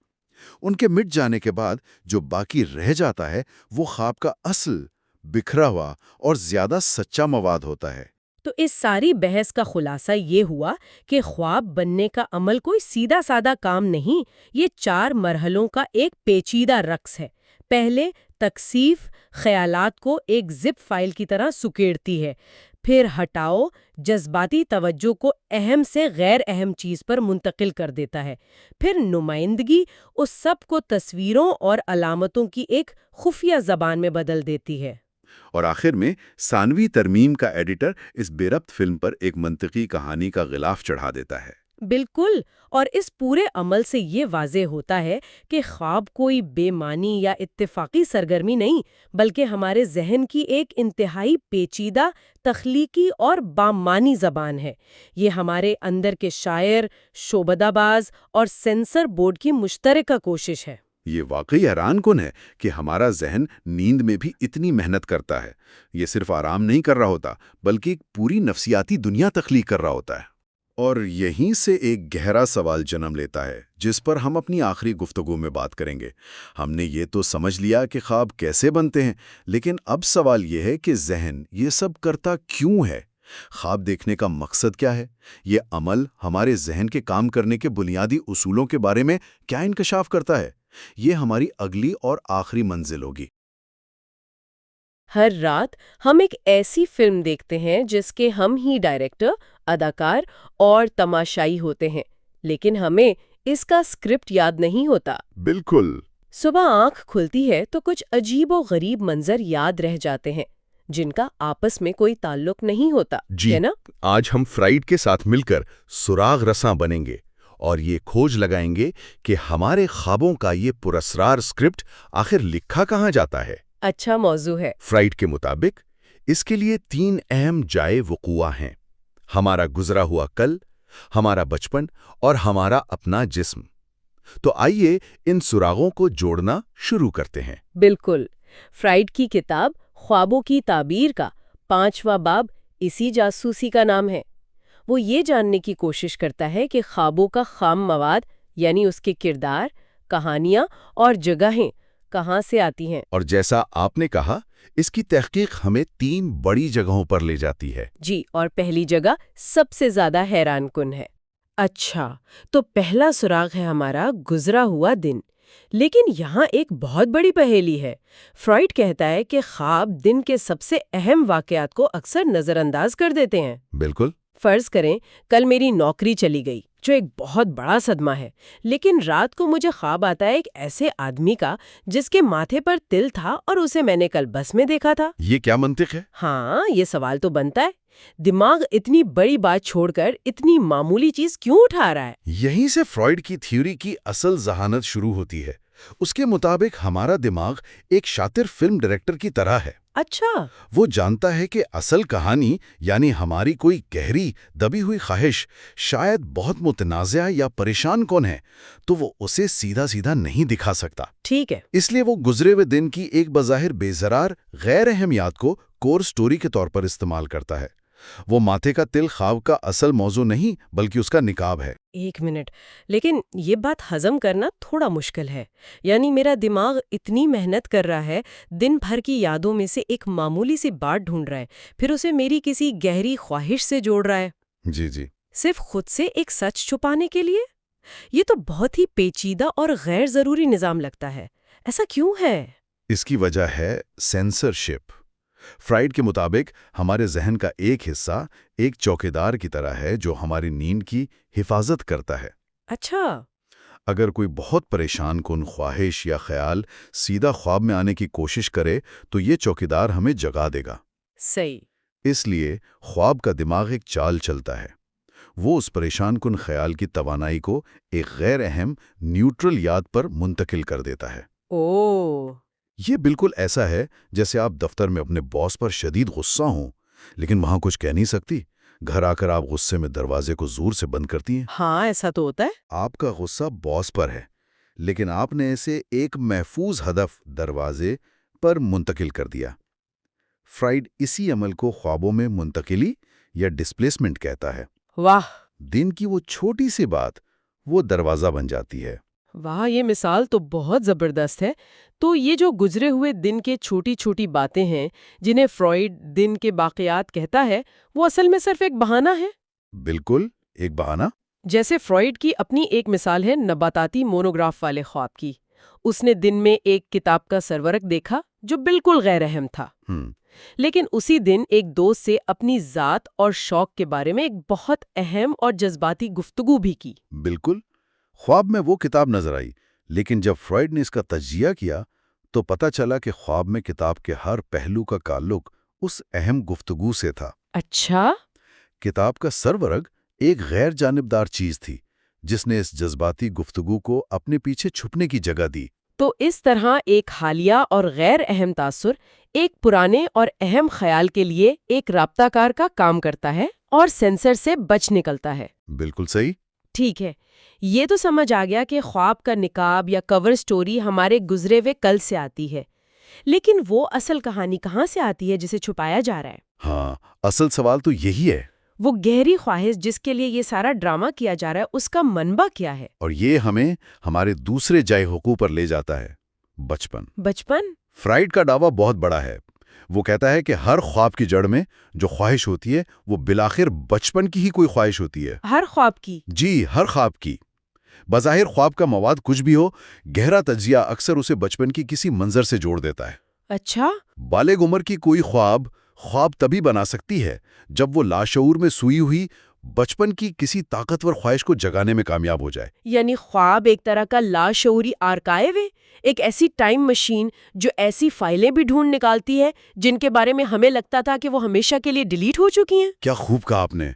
ان کے مٹ جانے کے بعد جو باقی رہ جاتا ہے وہ خواب کا اصل، بکھرا ہوا اور زیادہ سچا مواد ہوتا ہے. تو اس ساری بحث کا خلاصہ یہ ہوا کہ خواب بننے کا عمل کوئی سیدھا سادہ کام نہیں، یہ 4 مرحلوں کا ایک پیچیدہ رقص ہے. پہلے تکثیف خیالات کو ایک زپ فائل کی طرح سکیڑتی ہے، پھر ہٹاؤ جذباتی توجہ کو اہم سے غیر اہم چیز پر منتقل کر دیتا ہے، پھر نمائندگی اس سب کو تصویروں اور علامتوں کی ایک خفیہ زبان میں بدل دیتی ہے، اور آخر میں ثانوی ترمیم کا ایڈیٹر اس بے ربط فلم پر ایک منطقی کہانی کا غلاف چڑھا دیتا ہے. بالکل. اور اس پورے عمل سے یہ واضح ہوتا ہے کہ خواب کوئی بے معنی یا اتفاقی سرگرمی نہیں، بلکہ ہمارے ذہن کی ایک انتہائی پیچیدہ، تخلیقی اور بامعنی زبان ہے. یہ ہمارے اندر کے شاعر، شعبدہ باز اور سینسر بورڈ کی مشترکہ کوشش ہے. یہ واقعی حیران کن ہے کہ ہمارا ذہن نیند میں بھی اتنی محنت کرتا ہے. یہ صرف آرام نہیں کر رہا ہوتا بلکہ ایک پوری نفسیاتی دنیا تخلیق کر رہا ہوتا ہے. اور یہیں سے ایک گہرا سوال جنم لیتا ہے جس پر ہم اپنی آخری گفتگو میں بات کریں گے. ہم نے یہ تو سمجھ لیا کہ خواب کیسے بنتے ہیں، لیکن اب سوال یہ ہے کہ ذہن یہ سب کرتا کیوں ہے؟ خواب دیکھنے کا مقصد کیا ہے؟ یہ عمل ہمارے ذہن کے کام کرنے کے بنیادی اصولوں کے بارے میں کیا انکشاف کرتا ہے؟ یہ ہماری اگلی اور آخری منزل ہوگی۔ ہر رات ہم ایک ایسی فلم دیکھتے ہیں جس کے ہم ہی ڈائریکٹر، اداکار اور تماشائی ہوتے ہیں، لیکن ہمیں اس کا اسکرپٹ یاد نہیں ہوتا۔ بالکل۔ صبح آنکھ کھلتی ہے تو کچھ عجیب و غریب منظر یاد رہ جاتے ہیں جن کا آپس میں کوئی تعلق نہیں ہوتا، ہے نا؟ آج ہم فرائڈ کے ساتھ مل کر سراغ رساں بنیں گے اور یہ کھوج لگائیں گے کہ ہمارے خوابوں کا یہ پراسرار اسکرپٹ آخر لکھا کہاں جاتا ہے۔ اچھا موضوع ہے۔ فرائڈ کے مطابق اس کے لیے 3 اہم جائے وقوع ہیں: ہمارا گزرا ہوا کل، ہمارا بچپن اور ہمارا اپنا جسم۔ تو آئیے ان سراغوں کو جوڑنا شروع کرتے ہیں۔ بالکل۔ فرائڈ کی کتاب خوابوں کی تعبیر کا 5واں باب اسی جاسوسی کا نام ہے۔ وہ یہ جاننے کی کوشش کرتا ہے کہ خوابوں کا خام مواد یعنی اس کے کردار، کہانیاں اور جگہیں کہاں سے آتی ہیں۔ اور جیسا آپ نے کہا، اس کی تحقیق ہمیں 3 بڑی جگہوں پر لے جاتی ہے۔ جی، اور پہلی جگہ سب سے زیادہ حیران کن ہے۔ اچھا، تو پہلا سراغ ہے ہمارا گزرا ہوا دن۔ لیکن یہاں ایک بہت بڑی پہیلی ہے۔ فرائڈ کہتا ہے کہ خواب دن کے سب سے اہم واقعات کو اکثر نظر انداز کر دیتے ہیں۔ بالکل۔ فرض کریں کل میری نوکری چلی گئی، جو ایک بہت بڑا صدمہ ہے، لیکن رات کو مجھے خواب آتا ہے ایک ایسے آدمی کا جس کے ماتھے پر تل تھا اور اسے میں نے کل بس میں دیکھا تھا۔ یہ کیا منطق ہے؟ ہاں، یہ سوال تو بنتا ہے، دماغ اتنی بڑی بات چھوڑ کر اتنی معمولی چیز کیوں اٹھا رہا ہے؟ یہیں سے فرائڈ کی تھیوری کی اصل ذہانت شروع ہوتی ہے۔ اس کے مطابق ہمارا دماغ ایک شاطر فلم ڈائریکٹر کی طرح ہے۔ اچھا۔ وہ جانتا ہے کہ اصل کہانی یعنی ہماری کوئی گہری دبی ہوئی خواہش شاید بہت متنازع یا پریشان کون ہے، تو وہ اسے سیدھا سیدھا نہیں دکھا سکتا۔ ٹھیک ہے۔ اس لیے وہ گزرے ہوئے دن کی ایک بظاہر بے زرار غیر اہم یاد کو کور سٹوری کے طور پر استعمال کرتا ہے۔ وہ ماتھے کا تل خواب کا اصل موضوع نہیں بلکہ اس کا نقاب ہے۔ ایک منٹ، لیکن یہ بات ہضم کرنا تھوڑا مشکل ہے۔ یعنی میرا دماغ اتنی محنت کر رہا ہے، دن بھر کی یادوں میں سے ایک معمولی سی بات ڈھونڈ رہا ہے، پھر اسے میری کسی گہری خواہش سے جوڑ رہا ہے، جی۔ صرف خود سے ایک سچ چھپانے کے لیے؟ یہ تو بہت ہی پیچیدہ اور غیر ضروری نظام لگتا ہے۔ ایسا کیوں ہے؟ اس کی وجہ ہے سینسرشپ۔ فرائڈ کے مطابق ہمارے ذہن کا ایک حصہ ایک چوکیدار کی طرح ہے جو ہماری نیند کی حفاظت کرتا ہے۔ اچھا۔ اگر کوئی بہت پریشان کن خواہش یا خیال سیدھا خواب میں آنے کی کوشش کرے تو یہ چوکیدار ہمیں جگا دے گا۔ صحیح۔ اس لیے خواب کا دماغ ایک چال چلتا ہے۔ وہ اس پریشان کن خیال کی توانائی کو ایک غیر اہم نیوٹرل یاد پر منتقل کر دیتا ہے۔ اوہ! یہ بالکل ایسا ہے جیسے آپ دفتر میں اپنے باس پر شدید غصہ ہوں، لیکن وہاں کچھ کہہ نہیں سکتی۔ گھر آ کر آپ غصے میں دروازے کو زور سے بند کرتی ہیں۔ ہاں، ایسا تو ہوتا ہے۔ آپ کا غصہ باس پر ہے، لیکن آپ نے اسے ایک محفوظ ہدف دروازے پر منتقل کر دیا۔ فرائڈ اسی عمل کو خوابوں میں منتقلی یا ڈسپلیسمنٹ کہتا ہے۔ واہ! دن کی وہ چھوٹی سی بات وہ دروازہ بن جاتی ہے۔ واہ، یہ مثال تو بہت زبردست ہے۔ تو یہ جو گزرے ہوئے دن کے چھوٹی چھوٹی باتیں ہیں جنہیں فرائڈ دن کے واقعات کہتا ہے، وہ اصل میں صرف ایک بہانہ ہے؟ بالکل، ایک بہانہ۔ جیسے فرائڈ کی اپنی ایک مثال ہے نباتاتی مونوگراف والے خواب کی۔ اس نے دن میں ایک کتاب کا سرورق دیکھا جو بالکل غیر اہم تھا، لیکن اسی دن ایک دوست سے اپنی ذات اور شوق کے بارے میں ایک بہت اہم اور جذباتی گفتگو بھی کی۔ بالکل، خواب میں وہ کتاب نظر آئی، لیکن جب فرائڈ نے اس کا تجزیہ کیا تو پتہ چلا کہ خواب میں کتاب کے ہر پہلو کا تعلق اس اہم گفتگو سے تھا۔ اچھا؟ کتاب کا سرورق ایک غیر جانبدار چیز تھی جس نے اس جذباتی گفتگو کو اپنے پیچھے چھپنے کی جگہ دی۔ تو اس طرح ایک حالیہ اور غیر اہم تاثر ایک پرانے اور اہم خیال کے لیے ایک رابطہ کار کا کام کرتا ہے اور سینسر سے بچ نکلتا ہے۔ بالکل صحیح۔ ٹھیک ہے، یہ تو سمجھ آ گیا کہ خواب کا نقاب یا کور سٹوری ہمارے گزرے ہوئے کل سے آتی ہے، لیکن وہ اصل کہانی کہاں سے آتی ہے جسے چھپایا جا رہا ہے؟ ہاں، اصل سوال تو یہی ہے۔ وہ گہری خواہش جس کے لیے یہ سارا ڈرامہ کیا جا رہا ہے، اس کا منبع کیا ہے؟ اور یہ ہمیں ہمارے دوسرے جائے حقوق پر لے جاتا ہے، بچپن۔ بچپن؟ فرائڈ کا دعویٰ بہت بڑا ہے۔ وہ کہتا ہے کہ ہر خواب کی جڑ میں جو خواہش ہوتی ہے وہ بالآخر بچپن کی ہی کوئی خواہش ہوتی ہے۔ ہر خواب کی؟ جی، ہر خواب کی۔ بظاہر خواب کا مواد کچھ بھی ہو، گہرا تجزیہ اکثر اسے بچپن کی کسی منظر سے جوڑ دیتا ہے۔ اچھا؟ بالغ عمر کی کوئی خواب تبھی بنا سکتی ہے جب وہ لاشعور میں سوئی ہوئی بچپن کی کسی طاقتور خواہش کو جگانے میں کامیاب ہو جائے۔ یعنی خواب ایک طرح کا لاشعوری آرکائیو ہے، ایک ایسی ٹائم مشین جو ایسی فائلیں بھی ڈھونڈ نکالتی ہے جن کے بارے میں ہمیں لگتا تھا کہ وہ ہمیشہ کے لیے ڈیلیٹ ہو چکی ہیں۔ کیا خوب کہا آپ نے،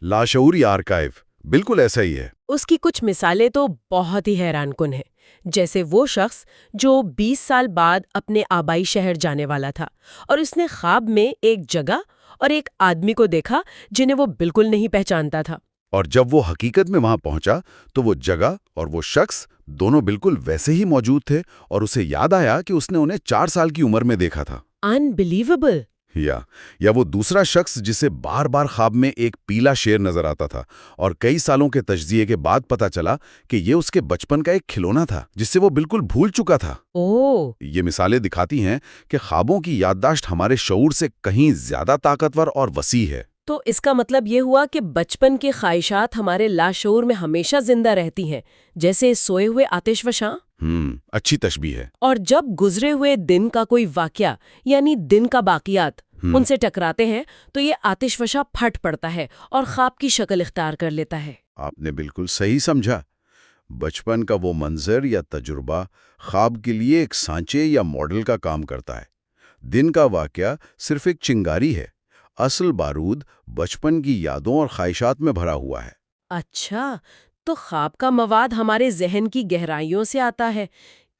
لاشعوری آرکائیو، بالکل ایسا ہی ہے۔ اس کی کچھ مثالیں تو بہت ہی حیران کن ہیں، جیسے وہ شخص جو 20 سال بعد اپنے آبائی شہر جانے والا تھا اور اس نے خواب میں ایک جگہ اور ایک آدمی کو دیکھا جنہیں وہ بالکل نہیں پہچانتا تھا، اور جب وہ حقیقت میں وہاں پہنچا تو وہ جگہ اور وہ شخص دونوں بالکل ویسے ہی موجود تھے، اور اسے یاد آیا کہ اس نے انہیں 4 سال کی عمر میں دیکھا تھا۔ انبلیویبل۔ یا وہ دوسرا شخص جسے بار بار خواب میں ایک پیلا شیر نظر آتا تھا اور کئی سالوں کے تجزیے کے بعد پتا چلا کہ یہ اس کے بچپن کا ایک کھلونا تھا جس سے وہ بالکل بھول چکا تھا۔ یہ مثالیں دکھاتی ہیں کہ خوابوں کی یادداشت ہمارے شعور سے کہیں زیادہ طاقتور اور وسیع ہے۔ تو اس کا مطلب یہ ہوا کہ بچپن کی خواہشات ہمارے لاشعور میں ہمیشہ زندہ رہتی ہیں، جیسے سوئے ہوئے آتش فشاں۔ اچھی تشبیہ ہے۔ اور جب گزرے ہوئے دن کا کوئی واقعہ یعنی دن کا باقیات ان سے ٹکراتے ہیں تو یہ آتش فشاں پھٹ پڑتا ہے اور خواب کی شکل اختیار کر لیتا ہے۔ آپ نے بالکل صحیح سمجھا۔ بچپن کا وہ منظر یا تجربہ خواب کے لیے ایک سانچے یا ماڈل کا کام کرتا ہے۔ دن کا واقعہ صرف ایک چنگاری ہے، اصل بارود بچپن کی یادوں اور خواہشات میں بھرا ہوا ہے۔ اچھا، تو خواب کا مواد ہمارے ذہن کی گہرائیوں سے آتا ہے،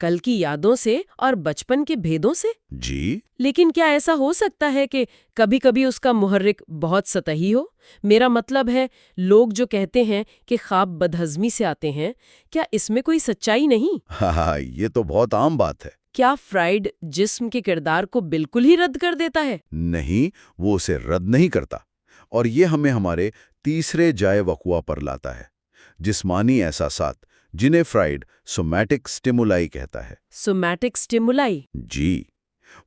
کل کی یادوں سے اور بچپن کے بھیدوں سے؟ جی۔ لیکن کیا ایسا ہو سکتا ہے کہ کبھی کبھی اس کا محرک بہت سطحی ہو؟ میرا مطلب ہے، لوگ جو کہتے ہیں کہ خواب بدہضمی سے آتے ہیں، کیا اس میں کوئی سچائی نہیں؟ ہاں، یہ تو بہت عام بات ہے۔ کیا فرائیڈ جسم کے کردار کو بالکل ہی رد کر دیتا ہے؟ نہیں، وہ اسے رد نہیں کرتا، اور یہ ہمیں ہمارے تیسرے جائے وقوع پر لاتا ہے، جسمانی احساسات، جنہیں فرائیڈ سومیٹک سٹیمولائی کہتا ہے۔ سومیٹک سٹیمولائی؟ جی،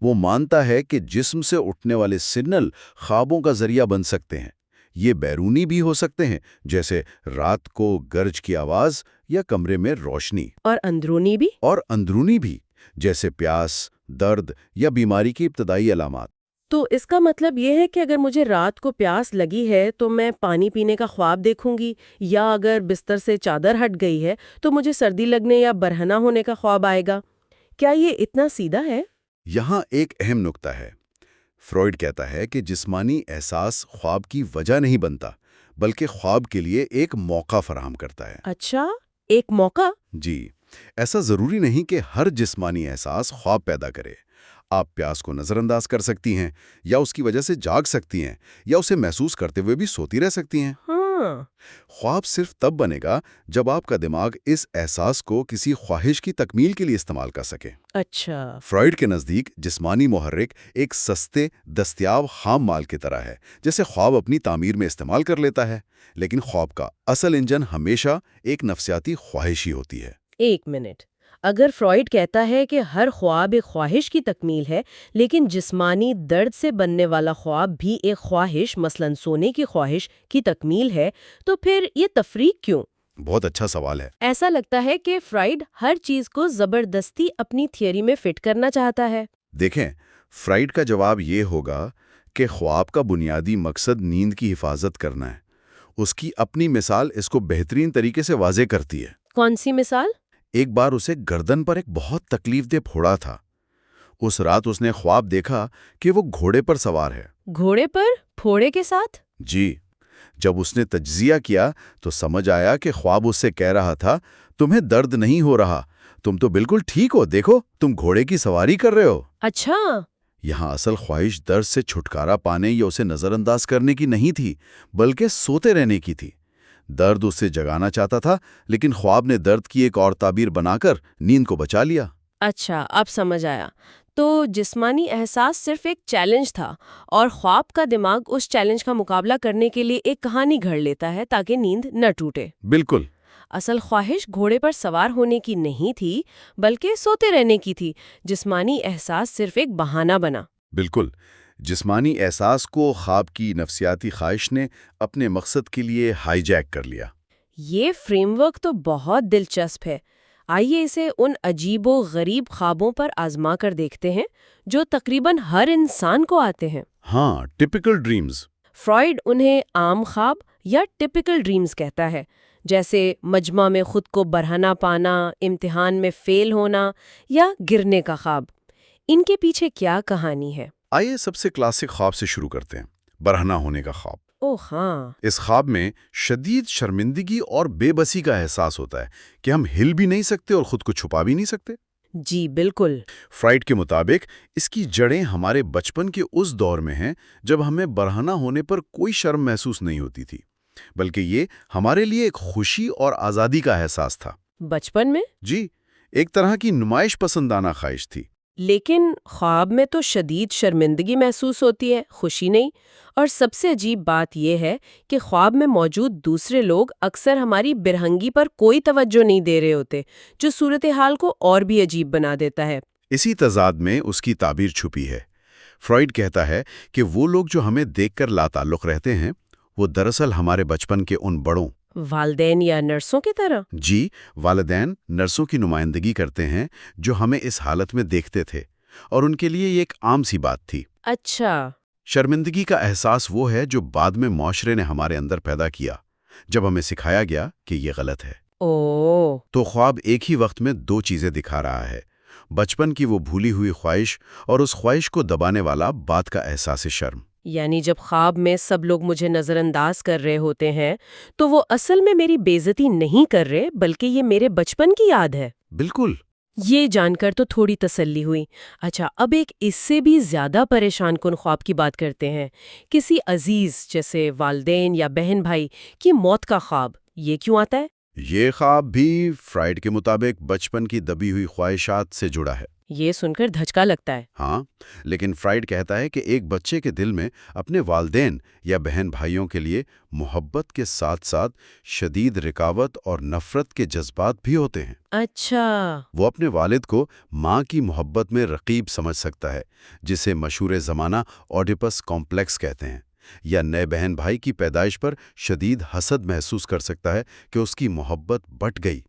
وہ مانتا ہے کہ جسم سے اٹھنے والے سگنل خوابوں کا ذریعہ بن سکتے ہیں۔ یہ بیرونی بھی ہو سکتے ہیں، جیسے رات کو گرج کی آواز یا کمرے میں روشنی۔ اور اندرونی بھی؟ اور اندرونی بھی، جیسے پیاس، درد یا بیماری کی ابتدائی علامات۔ تو اس کا مطلب یہ ہے کہ اگر مجھے رات کو پیاس لگی ہے تو میں پانی پینے کا خواب دیکھوں گی، یا اگر بستر سے چادر ہٹ گئی ہے تو مجھے سردی لگنے یا برہنہ ہونے کا خواب آئے گا۔ کیا یہ اتنا سیدھا ہے؟ یہاں ایک اہم نکتہ ہے۔ فرائیڈ کہتا ہے کہ جسمانی احساس خواب کی وجہ نہیں بنتا، بلکہ خواب کے لیے ایک موقع فراہم کرتا ہے۔ اچھا، ایک موقع؟ جی، ایسا ضروری نہیں کہ ہر جسمانی احساس خواب پیدا کرے۔ آپ پیاس کو نظر انداز کر سکتی ہیں، یا اس کی وجہ سے جاگ سکتی ہیں، یا اسے محسوس کرتے ہوئے بھی سوتی رہ سکتی ہیں۔ خواب صرف تب بنے گا جب آپ کا دماغ اس احساس کو کسی خواہش کی تکمیل کے لیے استعمال کر سکے۔ اچھا۔ فرائیڈ کے نزدیک جسمانی محرک ایک سستے دستیاب خام مال کی طرح ہے، جسے خواب اپنی تعمیر میں استعمال کر لیتا ہے، لیکن خواب کا اصل انجن ہمیشہ ایک نفسیاتی خواہش ہی ہوتی ہے۔ ایک منٹ، اگر فرائیڈ کہتا ہے کہ ہر خواب ایک خواہش کی تکمیل ہے، لیکن جسمانی درد سے بننے والا خواب بھی ایک خواہش، مثلاً سونے کی خواہش کی تکمیل ہے، تو پھر یہ تفریق کیوں؟ بہت اچھا سوال ہے۔ ایسا لگتا ہے کہ فرائیڈ ہر چیز کو زبردستی اپنی تھیوری میں فٹ کرنا چاہتا ہے۔ دیکھیں، فرائیڈ کا جواب یہ ہوگا کہ خواب کا بنیادی مقصد نیند کی حفاظت کرنا ہے۔ اس کی اپنی مثال اس کو بہترین طریقے سے واضح کرتی ہے۔ کون سی مثال؟ ایک بار اسے گردن پر ایک بہت تکلیف دہ پھوڑا تھا۔ اس رات اس نے خواب دیکھا کہ وہ گھوڑے پر سوار ہے۔ گھوڑے پر؟ پھوڑے کے ساتھ؟ جی، جب اس نے تجزیہ کیا تو سمجھ آیا کہ خواب اس سے کہہ رہا تھا، تمہیں درد نہیں ہو رہا، تم تو بالکل ٹھیک ہو، دیکھو تم گھوڑے کی سواری کر رہے ہو۔ اچھا۔ یہاں اصل خواہش درد سے چھٹکارا پانے یا اسے نظر انداز کرنے کی نہیں تھی، بلکہ سوتے رہنے کی تھی۔ درد اسے جگانا چاہتا تھا، لیکن خواب نے درد کی ایک اور تعبیر بنا کر نیند کو بچا لیا۔ اچھا، اب سمجھ آیا۔ تو جسمانی احساس صرف ایک چیلنج تھا، اور خواب کا دماغ اس چیلنج کا مقابلہ کرنے کے لیے ایک کہانی گھڑ لیتا ہے تاکہ نیند نہ ٹوٹے۔ بالکل۔ اصل خواہش گھوڑے پر سوار ہونے کی نہیں تھی، بلکہ سوتے رہنے کی تھی۔ جسمانی احساس صرف ایک بہانہ بنا۔ بالکل، جسمانی احساس کو خواب کی نفسیاتی خواہش نے اپنے مقصد کے لیے ہائی جیک کر لیا۔ یہ فریم ورک تو بہت دلچسپ ہے۔ آئیے اسے ان عجیب و غریب خوابوں پر آزما کر دیکھتے ہیں جو تقریباً ہر انسان کو آتے ہیں۔ ہاں، ٹپیکل ڈریمز۔ فرائیڈ انہیں عام خواب یا ٹپیکل ڈریمز کہتا ہے، جیسے مجمع میں خود کو برہنہ پانا، امتحان میں فیل ہونا یا گرنے کا خواب۔ ان کے پیچھے کیا کہانی ہے؟ آئیے سب سے کلاسک خواب سے شروع کرتے ہیں، برہنہ ہونے کا خواب۔ اوہ ہاں، اس خواب میں شدید شرمندگی اور بے بسی کا احساس ہوتا ہے کہ ہم ہل بھی نہیں سکتے اور خود کو چھپا بھی نہیں سکتے۔ جی بالکل۔ فرائیڈ کے مطابق اس کی جڑیں ہمارے بچپن کے اس دور میں ہیں جب ہمیں برہنہ ہونے پر کوئی شرم محسوس نہیں ہوتی تھی، بلکہ یہ ہمارے لیے ایک خوشی اور آزادی کا احساس تھا۔ بچپن میں؟ جی، ایک طرح کی نمائش پسندانہ خواہش تھی۔ لیکن خواب میں تو شدید شرمندگی محسوس ہوتی ہے، خوشی نہیں۔ اور سب سے عجیب بات یہ ہے کہ خواب میں موجود دوسرے لوگ اکثر ہماری برہنگی پر کوئی توجہ نہیں دے رہے ہوتے، جو صورتحال کو اور بھی عجیب بنا دیتا ہے۔ اسی تضاد میں اس کی تعبیر چھپی ہے۔ فرائیڈ کہتا ہے کہ وہ لوگ جو ہمیں دیکھ کر لاتعلق رہتے ہیں، وہ دراصل ہمارے بچپن کے ان بڑوں، والدین یا نرسوں کی طرح؟ جی، والدین نرسوں کی نمائندگی کرتے ہیں جو ہمیں اس حالت میں دیکھتے تھے، اور ان کے لیے یہ ایک عام سی بات تھی۔ اچھا۔ شرمندگی کا احساس وہ ہے جو بعد میں معاشرے نے ہمارے اندر پیدا کیا، جب ہمیں سکھایا گیا کہ یہ غلط ہے۔ اوہ، تو خواب ایک ہی وقت میں دو چیزیں دکھا رہا ہے، بچپن کی وہ بھولی ہوئی خواہش اور اس خواہش کو دبانے والا بعد کا احساس شرم۔ یعنی جب خواب میں سب لوگ مجھے نظر انداز کر رہے ہوتے ہیں تو وہ اصل میں میری بے عزتی نہیں کر رہے، بلکہ یہ میرے بچپن کی یاد ہے۔ بالکل۔ یہ جان کر تو تھوڑی تسلی ہوئی۔ اچھا، اب ایک اس سے بھی زیادہ پریشان کن خواب کی بات کرتے ہیں، کسی عزیز جیسے والدین یا بہن بھائی کی موت کا خواب۔ یہ کیوں آتا ہے؟ یہ خواب بھی فرائیڈ کے مطابق بچپن کی دبی ہوئی خواہشات سے جڑا ہے۔ یہ سن کر دھچکا لگتا ہے۔ ہاں، لیکن فرائیڈ کہتا ہے کہ ایک بچے کے دل میں اپنے والدین یا بہن بھائیوں کے لیے محبت کے ساتھ ساتھ شدید رکاوٹ اور نفرت کے جذبات بھی ہوتے ہیں۔ اچھا۔ وہ اپنے والد کو ماں کی محبت میں رقیب سمجھ سکتا ہے، جسے مشہور زمانہ اوڈیپس کمپلیکس کہتے ہیں، یا نئے بہن بھائی کی پیدائش پر شدید حسد محسوس کر سکتا ہے کہ اس کی محبت بٹ گئی۔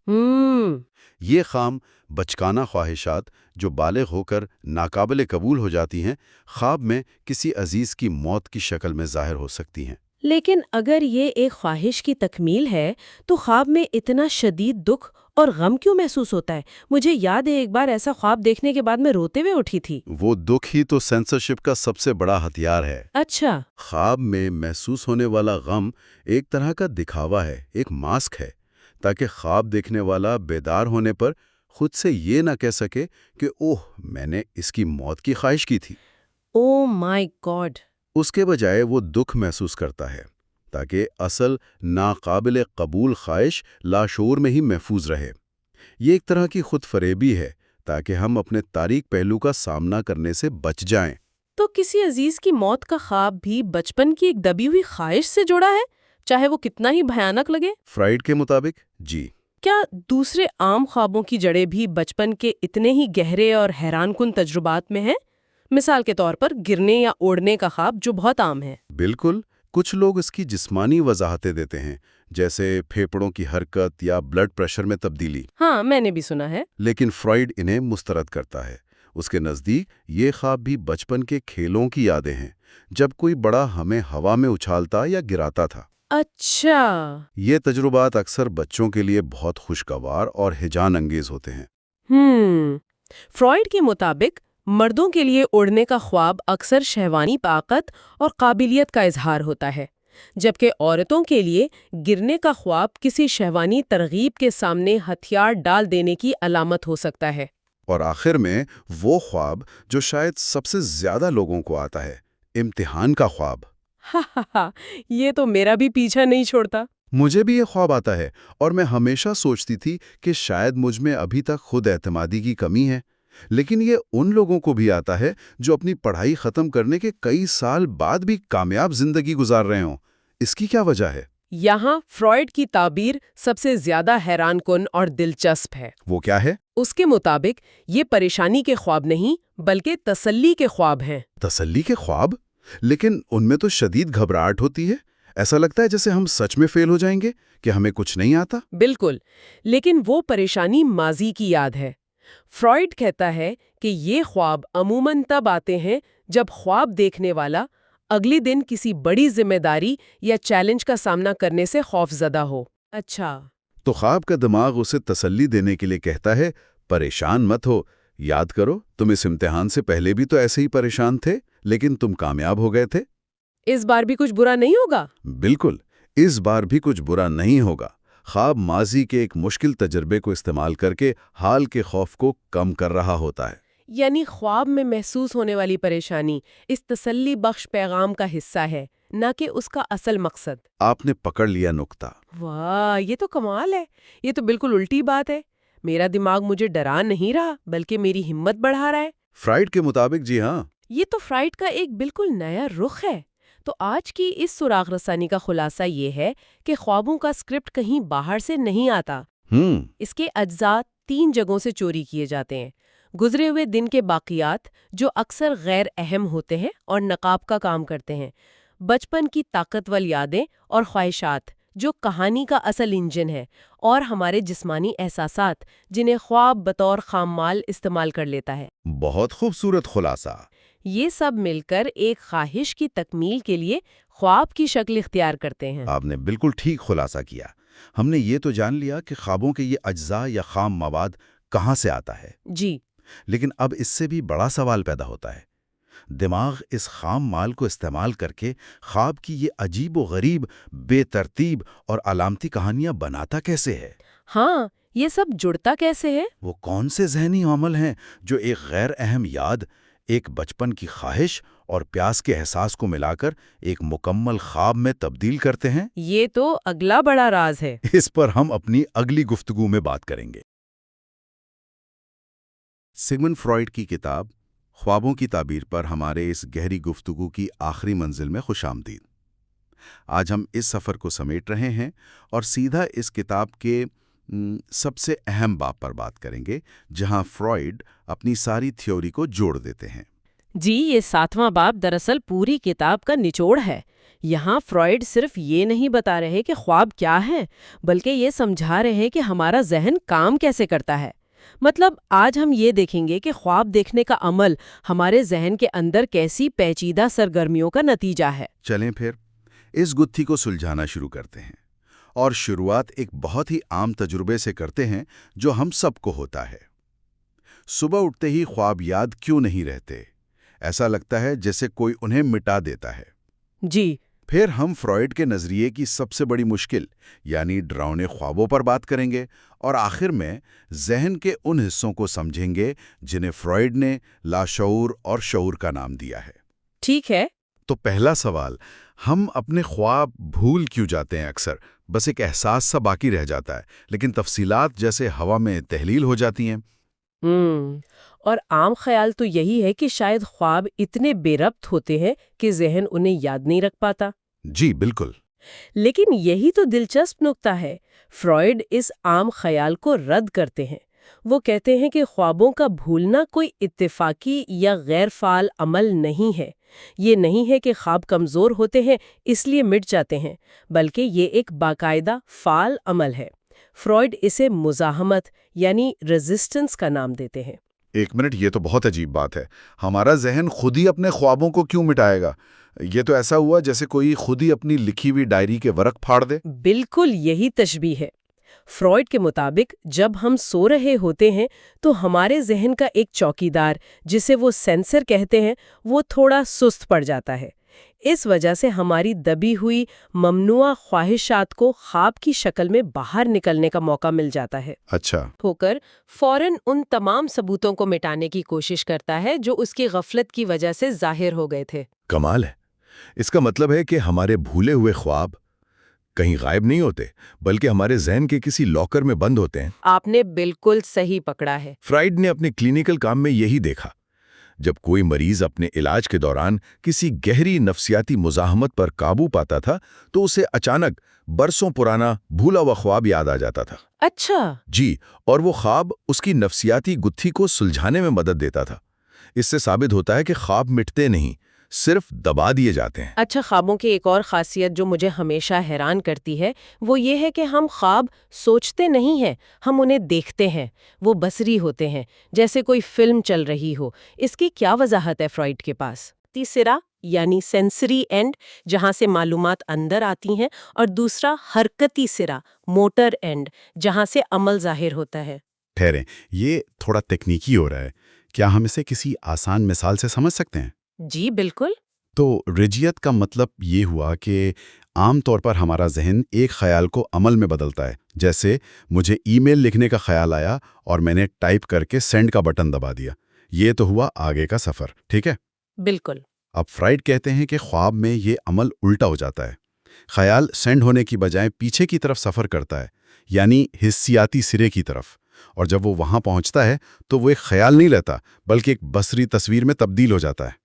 یہ خام بچکانہ خواہشات جو بالغ ہو کر ناقابل قبول ہو جاتی ہیں، خواب میں کسی عزیز کی موت کی شکل میں ظاہر ہو سکتی ہیں۔ لیکن اگر یہ ایک خواہش کی تکمیل ہے تو خواب میں اتنا شدید دکھ اور غم کیوں محسوس ہوتا ہے؟ مجھے یاد ہے ایک بار ایسا خواب دیکھنے کے بعد میں روتے ہوئے اٹھی تھی۔ وہ دکھ ہی تو سینسرشپ کا سب سے بڑا ہتھیار ہے۔ اچھا۔ خواب میں محسوس ہونے والا غم ایک طرح کا دکھاوا ہے، ایک ماسک ہے، تاکہ خواب دیکھنے والا بیدار ہونے پر خود سے یہ نہ کہہ سکے کہ اوہ، میں نے اس کی موت کی خواہش کی تھی۔ او مائی گاڈ۔ اس کے بجائے وہ دکھ محسوس کرتا ہے تاکہ اصل ناقابل قبول خواہش لاشعور میں ہی محفوظ رہے۔ یہ ایک طرح کی خود فریبی ہے تاکہ ہم اپنے تاریک پہلو کا سامنا کرنے سے بچ جائیں۔ تو کسی عزیز کی موت کا خواب بھی بچپن کی ایک دبی ہوئی خواہش سے جڑا ہے، چاہے وہ کتنا ہی بھیانک لگے؟ فرائیڈ کے مطابق جی۔ کیا دوسرے عام خوابوں کی جڑیں بھی بچپن کے اتنے ہی گہرے اور حیران کن تجربات میں ہیں؟ مثال کے طور پر گرنے یا اڑنے کا خواب جو بہت عام ہے۔ بالکل، کچھ لوگ اس کی جسمانی وضاحتیں دیتے ہیں، جیسے پھیپھڑوں کی حرکت یا بلڈ پریشر میں تبدیلی۔ ہاں، میں نے بھی سنا ہے۔ لیکن فرائیڈ انہیں مسترد کرتا ہے۔ اس کے نزدیک یہ خواب بھی بچپن کے کھیلوں کی یادیں ہیں، جب کوئی بڑا ہمیں ہوا میں اچھالتا یا گراتا تھا۔ اچھا۔ یہ تجربات اکثر بچوں کے لیے بہت خوشگوار اور ہیجان انگیز ہوتے ہیں۔ فرائیڈ کے مطابق مردوں کے لیے اڑنے کا خواب اکثر شہوانی طاقت اور قابلیت کا اظہار ہوتا ہے، جبکہ عورتوں کے لیے گرنے کا خواب کسی شہوانی ترغیب کے سامنے ہتھیار ڈال دینے کی علامت ہو سکتا ہے۔ اور آخر میں وہ خواب جو شاید سب سے زیادہ لوگوں کو آتا ہے، امتحان کا خواب۔ یہ تو میرا بھی پیچھا نہیں چھوڑتا۔ مجھے بھی یہ خواب آتا ہے، اور میں ہمیشہ سوچتی تھی کہ شاید مجھ میں ابھی تک خود اعتمادی کی کمی ہے۔ لیکن یہ ان لوگوں کو بھی آتا ہے جو اپنی پڑھائی ختم کرنے کے کئی سال بعد بھی کامیاب زندگی گزار رہے ہوں۔ اس کی کیا وجہ ہے؟ یہاں فرائڈ کی تعبیر سب سے زیادہ حیران کن اور دلچسپ ہے۔ وہ کیا ہے؟ اس کے مطابق یہ پریشانی کے خواب نہیں بلکہ تسلی کے خواب ہیں۔ تسلی کے خواب؟ لیکن ان میں تو شدید گھبراہٹ ہوتی ہے، ایسا لگتا ہے جیسے ہم سچ میں فیل ہو جائیں گے، کہ ہمیں کچھ نہیں آتا۔ بالکل، لیکن وہ پریشانی ماضی کی یاد ہے۔ فرائڈ کہتا ہے کہ یہ خواب عموماً تب آتے ہیں جب خواب دیکھنے والا اگلے دن کسی بڑی ذمہ داری یا چیلنج کا سامنا کرنے سے خوف زدہ ہو۔ اچھا، تو خواب کا دماغ اسے تسلی دینے کے لیے کہتا ہے پریشان مت ہو، یاد کرو تم اس امتحان سے پہلے بھی تو ایسے ہی پریشان تھے لیکن تم کامیاب ہو گئے تھے۔ اس بار بھی کچھ برا نہیں ہوگا؟ بالکل، اس بار بھی کچھ برا نہیں ہوگا۔ خواب ماضی کے ایک مشکل تجربے کو استعمال کر کے حال کے خوف کو کم کر رہا ہوتا ہے۔ یعنی خواب میں محسوس ہونے والی پریشانی اس تسلی بخش پیغام کا حصہ ہے، نہ کہ اس کا اصل مقصد۔ آپ نے پکڑ لیا نقطہ۔ واہ، یہ تو کمال ہے۔ یہ تو بالکل الٹی بات ہے۔ میرا دماغ مجھے ڈرا نہیں رہا بلکہ میری ہمت بڑھا رہا ہے۔ فرائڈ کے مطابق جی ہاں۔ یہ تو فرائڈ کا ایک بالکل نیا رخ ہے۔ تو آج کی اس سراغ رسانی کا خلاصہ یہ ہے کہ خوابوں کا اسکرپٹ کہیں باہر سے نہیں آتا۔ اس کے اجزاء 3 جگہوں سے چوری کیے جاتے ہیں: گزرے ہوئے دن کے باقیات جو اکثر غیر اہم ہوتے ہیں اور نقاب کا کام کرتے ہیں، بچپن کی طاقتور یادیں اور خواہشات جو کہانی کا اصل انجن ہے، اور ہمارے جسمانی احساسات جنہیں خواب بطور خام مال استعمال کر لیتا ہے۔ بہت خوبصورت خلاصہ۔ یہ سب مل کر ایک خواہش کی تکمیل کے لیے خواب کی شکل اختیار کرتے ہیں۔ آپ نے بالکل ٹھیک خلاصہ کیا۔ ہم نے یہ تو جان لیا کہ خوابوں کے یہ اجزاء یا خام مواد کہاں سے آتا ہے۔ جی، لیکن اب اس سے بھی بڑا سوال پیدا ہوتا ہے، دماغ اس خام مال کو استعمال کر کے خواب کی یہ عجیب و غریب، بے ترتیب اور علامتی کہانیاں بناتا کیسے ہے؟ ہاں، یہ سب جڑتا کیسے ہے؟ وہ کون سے ذہنی عمل ہیں جو ایک غیر اہم یاد، ایک بچپن کی خواہش اور پیاس کے احساس کو ملا کر ایک مکمل خواب میں تبدیل کرتے ہیں؟ یہ تو اگلا بڑا راز ہے۔ اس پر ہم اپنی اگلی گفتگو میں بات کریں گے۔ سگمنڈ فرائڈ کی کتاب خوابوں کی تعبیر پر ہمارے اس گہری گفتگو کی آخری منزل میں خوش آمدید۔ آج ہم اس سفر کو سمیٹ رہے ہیں اور سیدھا اس کتاب کے سب سے اہم باب پر بات کریں گے، جہاں فرائڈ اپنی ساری تھیوری کو جوڑ دیتے ہیں۔ جی، یہ 7واں باب دراصل پوری کتاب کا نچوڑ ہے۔ یہاں فرائڈ صرف یہ نہیں بتا رہے کہ خواب کیا ہے، بلکہ یہ سمجھا رہے کہ ہمارا ذہن کام کیسے کرتا ہے۔ مطلب آج ہم یہ دیکھیں گے کہ خواب دیکھنے کا عمل ہمارے ذہن کے اندر کیسی پیچیدہ سرگرمیوں کا نتیجہ ہے۔ چلیں پھر اس گتھی کو سلجھانا شروع کرتے ہیں، اور شروعات ایک بہت ہی عام تجربے سے کرتے ہیں جو ہم سب کو ہوتا ہے۔ صبح اٹھتے ہی خواب یاد کیوں نہیں رہتے؟ ایسا لگتا ہے جیسے کوئی انہیں مٹا دیتا ہے۔ جی، پھر ہم فرائڈ کے نظریے کی سب سے بڑی مشکل یعنی ڈراؤنے خوابوں پر بات کریں گے، اور آخر میں ذہن کے ان حصوں کو سمجھیں گے جنہیں فرائڈ نے لاشعور اور شعور کا نام دیا ہے۔ ٹھیک ہے۔ تو پہلا سوال، ہم اپنے خواب بھول کیوں جاتے ہیں؟ اکثر بس ایک احساس سا باقی رہ جاتا ہے، لیکن تفصیلات جیسے ہوا میں تحلیل ہو جاتی ہیں۔ اور عام خیال تو یہی ہے کہ شاید خواب اتنے بے ربط ہوتے ہیں کہ ذہن انہیں یاد نہیں رکھ پاتا۔ جی بالکل۔ لیکن یہی تو دلچسپ نکتہ ہے۔ فرائڈ اس عام خیال کو رد کرتے ہیں۔ وہ کہتے ہیں کہ خوابوں کا بھولنا کوئی اتفاقی یا غیر فعال عمل نہیں ہے۔ یہ نہیں ہے کہ خواب کمزور ہوتے ہیں اس لیے مٹ جاتے ہیں، بلکہ یہ ایک باقاعدہ فعال عمل ہے۔ فرائڈ اسے مزاحمت یعنی ریزسٹنس کا نام دیتے ہیں۔ ایک منٹ، یہ تو بہت عجیب بات ہے۔ ہمارا ذہن خود ہی اپنے خوابوں کو کیوں مٹائے گا؟ یہ تو ایسا ہوا جیسے کوئی خود ہی اپنی لکھی ہوئی ڈائری کے ورق پھاڑ دے۔ بالکل یہی تشبیہ ہے۔ فرائڈ کے مطابق جب ہم سو رہے ہوتے ہیں تو ہمارے ذہن کا ایک چوکیدار جسے وہ سینسر کہتے ہیں وہ تھوڑا سست پڑ جاتا ہے۔ اس وجہ سے ہماری دبی ہوئی ممنوعہ خواہشات کو خواب کی شکل میں باہر نکلنے کا موقع مل جاتا ہے۔ اچھا۔ ہو کر فوراً ان تمام ثبوتوں کو مٹانے کی کوشش کرتا ہے جو اس کی غفلت کی وجہ سے ظاہر ہو گئے تھے۔ کمال ہے۔ اس کا مطلب ہے کہ ہمارے بھولے ہوئے خواب کہیں غائب نہیں ہوتے، بلکہ ہمارے ذہن کے کسی لاکر میں بند ہوتے ہیں۔ آپ نے بالکل صحیح پکڑا ہے۔ فرائڈ نے اپنے کلینیکل کام میں یہی دیکھا۔ جب کوئی مریض اپنے علاج کے دوران کسی گہری نفسیاتی مزاحمت پر قابو پاتا تھا تو اسے اچانک برسوں پرانا بھولا ہوا خواب یاد آ جاتا تھا۔ اچھا، جی، اور وہ خواب اس کی نفسیاتی گتھی کو سلجھانے میں مدد دیتا تھا۔ اس سے ثابت ہوتا ہے کہ خواب مٹتے نہیں، صرف دبا دیے جاتے ہیں۔ اچھا، خوابوں کی ایک اور خاصیت جو مجھے ہمیشہ حیران کرتی ہے وہ یہ ہے کہ ہم خواب سوچتے نہیں ہیں، ہم انہیں دیکھتے ہیں۔ وہ بصری ہوتے ہیں، جیسے کوئی فلم چل رہی ہو۔ اس کی کیا وضاحت ہے فرائیڈ کے پاس؟ تیسرا یعنی سینسری اینڈ، جہاں سے معلومات اندر آتی ہیں، اور دوسرا حرکتی سرا، موٹر اینڈ، جہاں سے عمل ظاہر ہوتا ہے۔ ٹھہریں، یہ تھوڑا تکنیکی ہو رہا ہے، کیا ہم اسے کسی آسان مثال سے سمجھ سکتے ہیں؟ جی بالکل۔ تو رجیت کا مطلب یہ ہوا کہ عام طور پر ہمارا ذہن ایک خیال کو عمل میں بدلتا ہے، جیسے مجھے ای میل لکھنے کا خیال آیا اور میں نے ٹائپ کر کے سینڈ کا بٹن دبا دیا۔ یہ تو ہوا آگے کا سفر، ٹھیک ہے؟ بالکل۔ اب فرائیڈ کہتے ہیں کہ خواب میں یہ عمل الٹا ہو جاتا ہے۔ خیال سینڈ ہونے کی بجائے پیچھے کی طرف سفر کرتا ہے، یعنی حسیاتی سرے کی طرف، اور جب وہ وہاں پہنچتا ہے تو وہ ایک خیال نہیں رہتا بلکہ ایک بصری تصویر میں تبدیل ہو جاتا ہے۔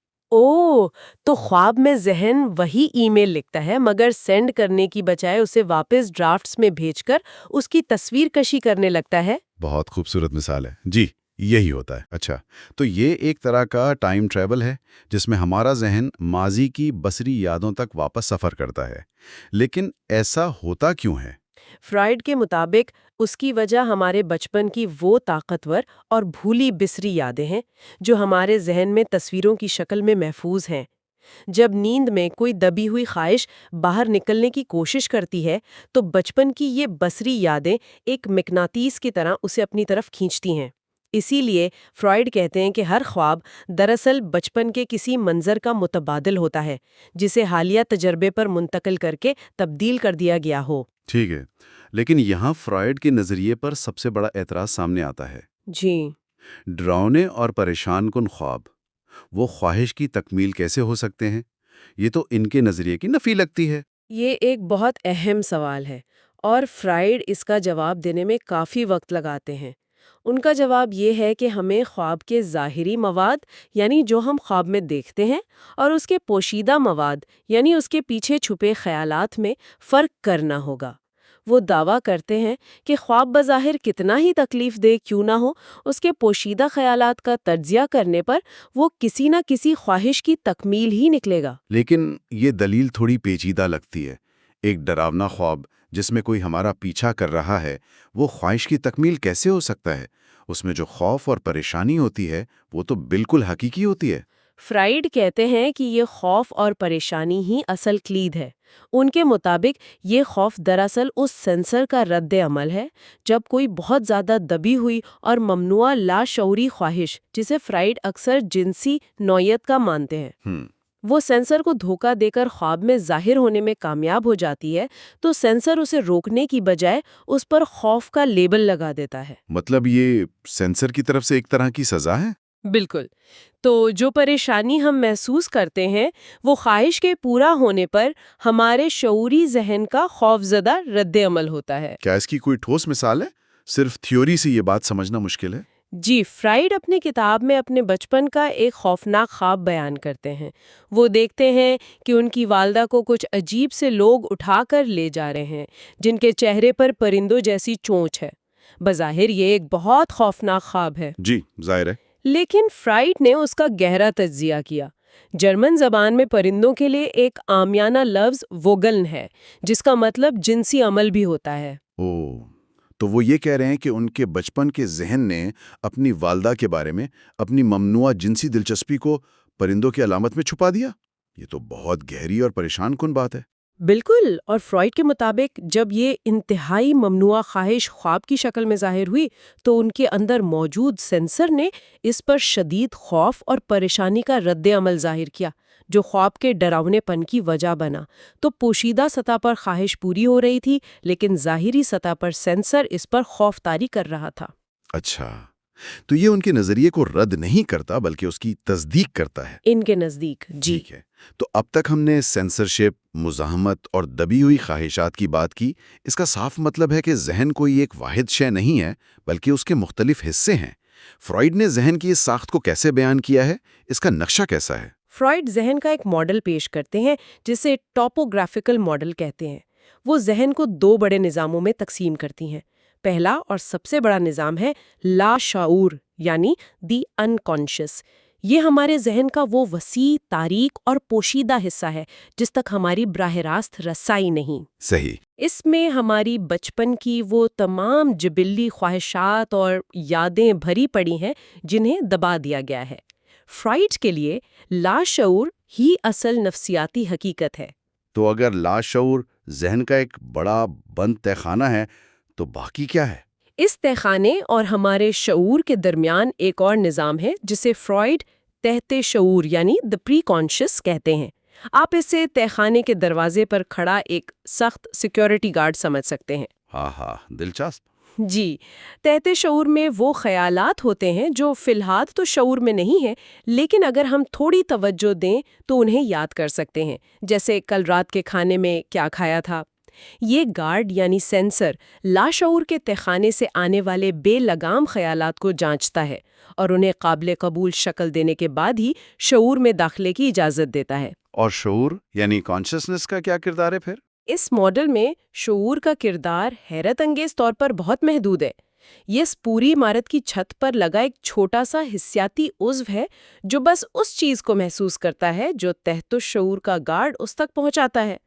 تو خواب میں ذہن وہی ای میل لکھتا ہے مگر سینڈ کرنے کی بجائے اسے واپس ڈرافٹس میں بھیج کر اس کی تصویر کشی کرنے لگتا ہے۔ بہت خوبصورت مثال ہے، جی یہی ہوتا ہے۔ اچھا، تو یہ ایک طرح کا ٹائم ٹریول ہے جس میں ہمارا ذہن ماضی کی بصری یادوں تک واپس سفر کرتا ہے۔ لیکن ایسا ہوتا کیوں ہے؟ فرائیڈ کے مطابق اس کی وجہ ہمارے بچپن کی وہ طاقتور اور بھولی بسری یادیں ہیں جو ہمارے ذہن میں تصویروں کی شکل میں محفوظ ہیں۔ جب نیند میں کوئی دبی ہوئی خواہش باہر نکلنے کی کوشش کرتی ہے تو بچپن کی یہ بصری یادیں ایک مقناطیس کی طرح اسے اپنی طرف کھینچتی ہیں۔ اسی لیے فرائیڈ کہتے ہیں کہ ہر خواب دراصل بچپن کے کسی منظر کا متبادل ہوتا ہے جسے حالیہ تجربے پر منتقل کر کے تبدیل کر دیا گیا ہو۔ ٹھیک ہے، لیکن یہاں فرائیڈ کے نظریے پر سب سے بڑا اعتراض سامنے آتا ہے۔ جی، ڈراؤنے اور پریشان کن خواب وہ خواہش کی تکمیل کیسے ہو سکتے ہیں؟ یہ تو ان کے نظریے کی نفی لگتی ہے۔ یہ ایک بہت اہم سوال ہے اور فرائیڈ اس کا جواب دینے میں کافی وقت لگاتے ہیں۔ ان کا جواب یہ ہے کہ ہمیں خواب کے ظاہری مواد یعنی جو ہم خواب میں دیکھتے ہیں اور اس کے پوشیدہ مواد یعنی اس کے پیچھے چھپے خیالات میں فرق کرنا ہوگا۔ وہ دعویٰ کرتے ہیں کہ خواب بظاہر کتنا ہی تکلیف دہ کیوں نہ ہو، اس کے پوشیدہ خیالات کا تجزیہ کرنے پر وہ کسی نہ کسی خواہش کی تکمیل ہی نکلے گا۔ لیکن یہ دلیل تھوڑی پیچیدہ لگتی ہے۔ ایک ڈراونا خواب جس میں کوئی ہمارا پیچھا کر رہا ہے، وہ خواہش کی تکمیل کیسے ہو سکتا ہے؟ اس میں جو خوف اور پریشانی ہوتی ہے وہ تو بالکل حقیقی ہوتی ہے۔ فرائیڈ کہتے ہیں کہ یہ خوف اور پریشانی ہی اصل کلید ہے۔ ان کے مطابق یہ خوف دراصل اس سینسر کا رد عمل ہے جب کوئی بہت زیادہ دبی ہوئی اور ممنوعہ لاشعوری خواہش، جسے فرائیڈ اکثر جنسی نوعیت کا مانتے ہیں، وہ سینسر کو دھوکہ دے کر خواب میں ظاہر ہونے میں کامیاب ہو جاتی ہے تو سینسر اسے روکنے کی بجائے اس پر خوف کا لیبل لگا دیتا ہے۔ مطلب یہ سینسر کی طرف سے ایک طرح کی سزا ہے؟ بالکل۔ تو جو پریشانی ہم محسوس کرتے ہیں وہ خواہش کے پورا ہونے پر ہمارے شعوری ذہن کا خوفزدہ رد عمل ہوتا ہے۔ کیا اس کی کوئی ٹھوس مثال ہے؟ صرف تھیوری سے یہ بات سمجھنا مشکل ہے۔ جی، فرائیڈ اپنی کتاب میں اپنے بچپن کا ایک خوفناک خواب بیان کرتے ہیں۔ وہ دیکھتے ہیں کہ ان کی والدہ کو کچھ عجیب سے لوگ اٹھا کر لے جا رہے ہیں جن کے چہرے پر پرندوں جیسی چونچ ہے۔ بظاہر یہ ایک بہت خوفناک خواب ہے۔ جی ظاہر ہے۔ لیکن فرائیڈ نے اس کا گہرا تجزیہ کیا۔ جرمن زبان میں پرندوں کے لیے ایک عامیانہ لفظ ووگلن ہے جس کا مطلب جنسی عمل بھی ہوتا ہے۔ تو وہ یہ کہہ رہے ہیں کہ ان کے بچپن کے ذہن نے اپنی والدہ کے بارے میں اپنی ممنوعہ جنسی دلچسپی کو پرندوں کی علامت میں چھپا دیا۔ یہ تو بہت گہری اور پریشان کن بات ہے۔ بالکل، اور فرائیڈ کے مطابق جب یہ انتہائی ممنوعہ خواہش خواب کی شکل میں ظاہر ہوئی تو ان کے اندر موجود سینسر نے اس پر شدید خوف اور پریشانی کا رد عمل ظاہر کیا جو خواب کے ڈراونے پن کی وجہ بنا۔ تو پوشیدہ سطح پر خواہش پوری ہو رہی تھی لیکن ظاہری سطح پر سینسر اس پر خوف طاری کر رہا تھا۔ اچھا، تو یہ ان کے نظریے کو رد نہیں کرتا بلکہ اس کی تصدیق کرتا ہے۔ ان کے نزدیک جی۔ ٹھیک ہے، تو اب تک ہم نے سینسرشپ، مزاحمت اور دبی ہوئی خواہشات کی بات کی۔ اس کا صاف مطلب ہے کہ ذہن کوئی ایک واحد شے نہیں ہے بلکہ اس کے مختلف حصے ہیں فرائیڈ نے ذہن کی اس ساخت کو کیسے بیان کیا ہے؟ اس کا نقشہ کیسا ہے؟ فرائڈ ذہن کا ایک ماڈل پیش کرتے ہیں جسے ٹاپوگرافیکل ماڈل کہتے ہیں۔ وہ ذہن کو 2 بڑے نظاموں میں تقسیم کرتی ہیں۔ پہلا اور سب سے بڑا نظام ہے لا شعور یعنی دی انکانشس۔ یہ ہمارے ذہن کا وہ وسیع، تاریک اور پوشیدہ حصہ ہے جس تک ہماری براہ راست رسائی نہیں۔ صحیح۔ اس میں ہماری بچپن کی وہ تمام جبلی خواہشات اور یادیں بھری پڑی ہیں جنہیں دبا دیا گیا ہے۔ فرائڈ کے لیے لاشعور ہی اصل نفسیاتی حقیقت ہے۔ تو اگر لاشعور ذہن کا ایک بڑا بند تہہ خانہ ہے تو باقی کیا ہے؟ اس تہخانے اور ہمارے شعور کے درمیان ایک اور نظام ہے جسے فرائڈ تحت شعور یعنی دی پری کانشس کہتے ہیں۔ آپ اسے تہخانے کے دروازے پر کھڑا ایک سخت سیکیورٹی گارڈ سمجھ سکتے ہیں۔ ہاں دلچسپ۔ جی، تحت شعور میں وہ خیالات ہوتے ہیں جو فی الحال تو شعور میں نہیں ہیں، لیکن اگر ہم تھوڑی توجہ دیں تو انہیں یاد کر سکتے ہیں، جیسے کل رات کے کھانے میں کیا کھایا تھا۔ یہ گارڈ یعنی سینسر لاشعور کے تہخانے سے آنے والے بے لگام خیالات کو جانچتا ہے اور انہیں قابل قبول شکل دینے کے بعد ہی شعور میں داخلے کی اجازت دیتا ہے۔ اور شعور یعنی کانشسنس کا کیا کردار ہے پھر؟ اس ماڈل میں شعور کا کردار حیرت انگیز طور پر بہت محدود ہے۔ یہ اس پوری عمارت کی چھت پر لگا ایک چھوٹا سا حسیاتی عضو ہے جو بس اس چیز کو محسوس کرتا ہے جو تحت الشعور کا گارڈ اس تک پہنچاتا ہے۔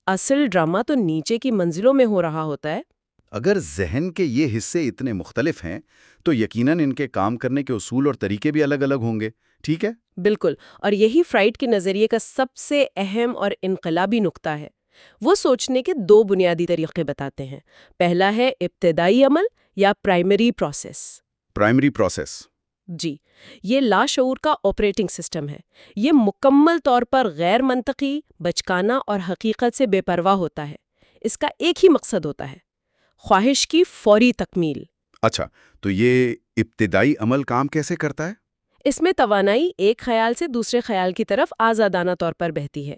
اصل ڈرامہ تو نیچے کی منزلوں میں ہو رہا ہوتا ہے۔ اگر ذہن کے یہ حصے اتنے مختلف ہیں تو یقیناً ان کے کام کرنے کے اصول اور طریقے بھی الگ الگ ہوں گے، ٹھیک ہے؟ بالکل، اور یہی فرائڈ کے نظریے کا سب سے اہم اور انقلابی نقطہ ہے۔ وہ سوچنے کے 2 بنیادی طریقے بتاتے ہیں۔ پہلا ہے ابتدائی عمل یا پرائمری پروسیس۔ Primary process? جی، یہ لاشعور کا آپریٹنگ سسٹم ہے۔ یہ مکمل طور پر غیر منطقی، بچکانہ اور حقیقت سے بے پرواہ ہوتا ہے۔ اس کا ایک ہی مقصد ہوتا ہے، خواہش کی فوری تکمیل۔ اچھا، تو یہ ابتدائی عمل کام کیسے کرتا ہے؟ اس میں توانائی ایک خیال سے دوسرے خیال کی طرف آزادانہ طور پر بہتی ہے۔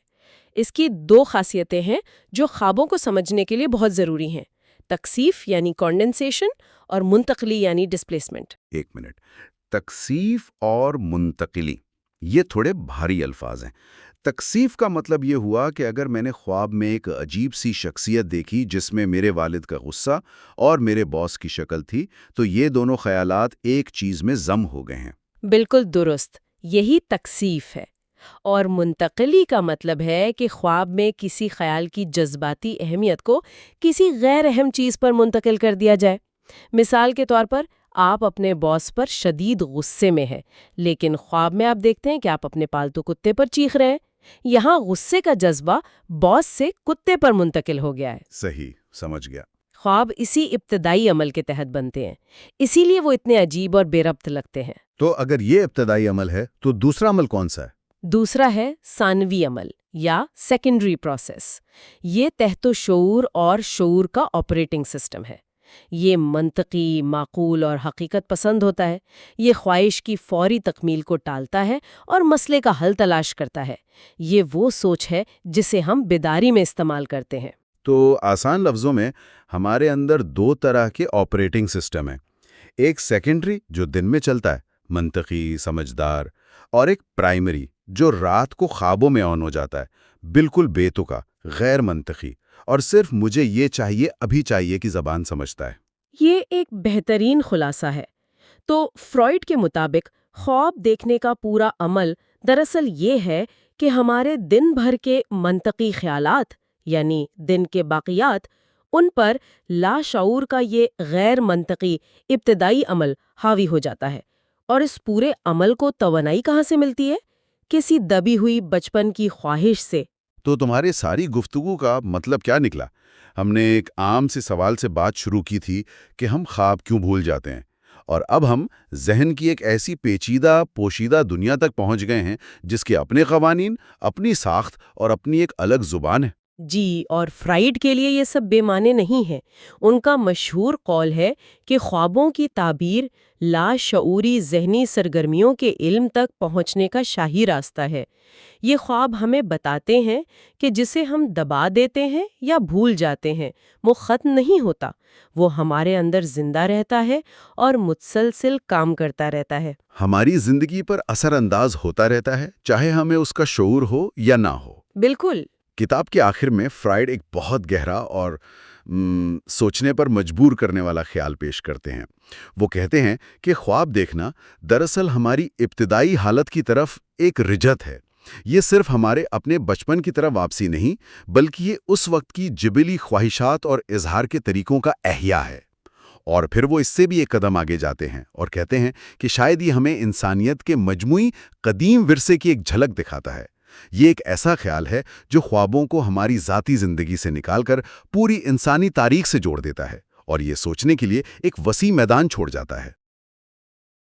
اس کی 2 خاصیتیں ہیں جو خوابوں کو سمجھنے کے لیے بہت ضروری ہیں: تکثیف یعنی کانڈنسیشن اور منتقلی یعنی ڈسپلیسمنٹ۔ ایک منٹ، تکثیف اور منتقلی، یہ تھوڑے بھاری الفاظ ہیں۔ تکثیف کا مطلب یہ ہوا کہ اگر میں نے خواب میں ایک عجیب سی شخصیت دیکھی جس میں میرے والد کا غصہ اور میرے باس کی شکل تھی، تو یہ دونوں خیالات ایک چیز میں ضم ہو گئے ہیں۔ بالکل درست، یہی تکثیف ہے۔ اور منتقلی کا مطلب ہے کہ خواب میں کسی خیال کی جذباتی اہمیت کو کسی غیر اہم چیز پر منتقل کر دیا جائے۔ مثال کے طور پر، آپ اپنے باس پر شدید غصے میں ہیں، لیکن خواب میں آپ دیکھتے ہیں کہ آپ اپنے پالتو کتے پر چیخ رہے ہیں۔ یہاں غصے کا جذبہ باس سے کتے پر منتقل ہو گیا ہے۔ صحیح، سمجھ گیا۔ خواب اسی ابتدائی عمل کے تحت بنتے ہیں، اسی لیے وہ اتنے عجیب اور بے ربط لگتے ہیں۔ تو اگر یہ ابتدائی عمل ہے تو دوسرا عمل کون سا ہے؟ دوسرا ہے ثانوی عمل یا سیکنڈری پروسیس۔ یہ تحت شعور اور شعور کا آپریٹنگ سسٹم ہے۔ یہ منطقی، معقول اور حقیقت پسند ہوتا ہے۔ یہ خواہش کی فوری تکمیل کو ٹالتا ہے اور مسئلے کا حل تلاش کرتا ہے۔ یہ وہ سوچ ہے جسے ہم بیداری میں استعمال کرتے ہیں۔ تو آسان لفظوں میں ہمارے اندر 2 طرح کے آپریٹنگ سسٹم ہیں، ایک سیکنڈری جو دن میں چلتا ہے، منطقی، سمجھدار، اور ایک پرائمری جو رات کو خوابوں میں آن ہو جاتا ہے، بالکل بے تکا، غیر منطقی، اور صرف مجھے یہ چاہیے ابھی چاہیے کی زبان سمجھتا ہے۔ یہ ایک بہترین خلاصہ ہے۔ تو فرائڈ کے مطابق خواب دیکھنے کا پورا عمل دراصل یہ ہے کہ ہمارے دن بھر کے منطقی خیالات یعنی دن کے باقیات، ان پر لاشعور کا یہ غیر منطقی ابتدائی عمل حاوی ہو جاتا ہے۔ اور اس پورے عمل کو توانائی کہاں سے ملتی ہے؟ کسی دبی ہوئی بچپن کی خواہش سے۔ تو تمہاری ساری گفتگو کا مطلب کیا نکلا؟ ہم نے ایک عام سے سوال سے بات شروع کی تھی کہ ہم خواب کیوں بھول جاتے ہیں، اور اب ہم ذہن کی ایک ایسی پیچیدہ پوشیدہ دنیا تک پہنچ گئے ہیں جس کے اپنے قوانین، اپنی ساخت اور اپنی ایک الگ زبان ہے۔ جی، اور فرائڈ کے لیے یہ سب بے معنی نہیں ہے۔ ان کا مشہور قول ہے کہ خوابوں کی تعبیر لاشعوری ذہنی سرگرمیوں کے علم تک پہنچنے کا شاہی راستہ ہے۔ یہ خواب ہمیں بتاتے ہیں کہ جسے ہم دبا دیتے ہیں یا بھول جاتے ہیں وہ ختم نہیں ہوتا، وہ ہمارے اندر زندہ رہتا ہے اور متسلسل کام کرتا رہتا ہے۔ ہماری زندگی پر اثر انداز ہوتا رہتا ہے، چاہے ہمیں اس کا شعور ہو یا نہ ہو۔ بالکل۔ کتاب کے آخر میں فرائڈ ایک بہت گہرا اور سوچنے پر مجبور کرنے والا خیال پیش کرتے ہیں۔ وہ کہتے ہیں کہ خواب دیکھنا دراصل ہماری ابتدائی حالت کی طرف ایک رجعت ہے۔ یہ صرف ہمارے اپنے بچپن کی طرف واپسی نہیں، بلکہ یہ اس وقت کی جبلی خواہشات اور اظہار کے طریقوں کا احیاء ہے۔ اور پھر وہ اس سے بھی ایک قدم آگے جاتے ہیں اور کہتے ہیں کہ شاید یہ ہمیں انسانیت کے مجموعی قدیم ورثے کی ایک جھلک دکھاتا ہے۔ یہ ایک ایسا خیال ہے جو خوابوں کو ہماری ذاتی زندگی سے نکال کر پوری انسانی تاریخ سے جوڑ دیتا ہے اور یہ سوچنے کے لیے ایک وسیع میدان چھوڑ جاتا ہے۔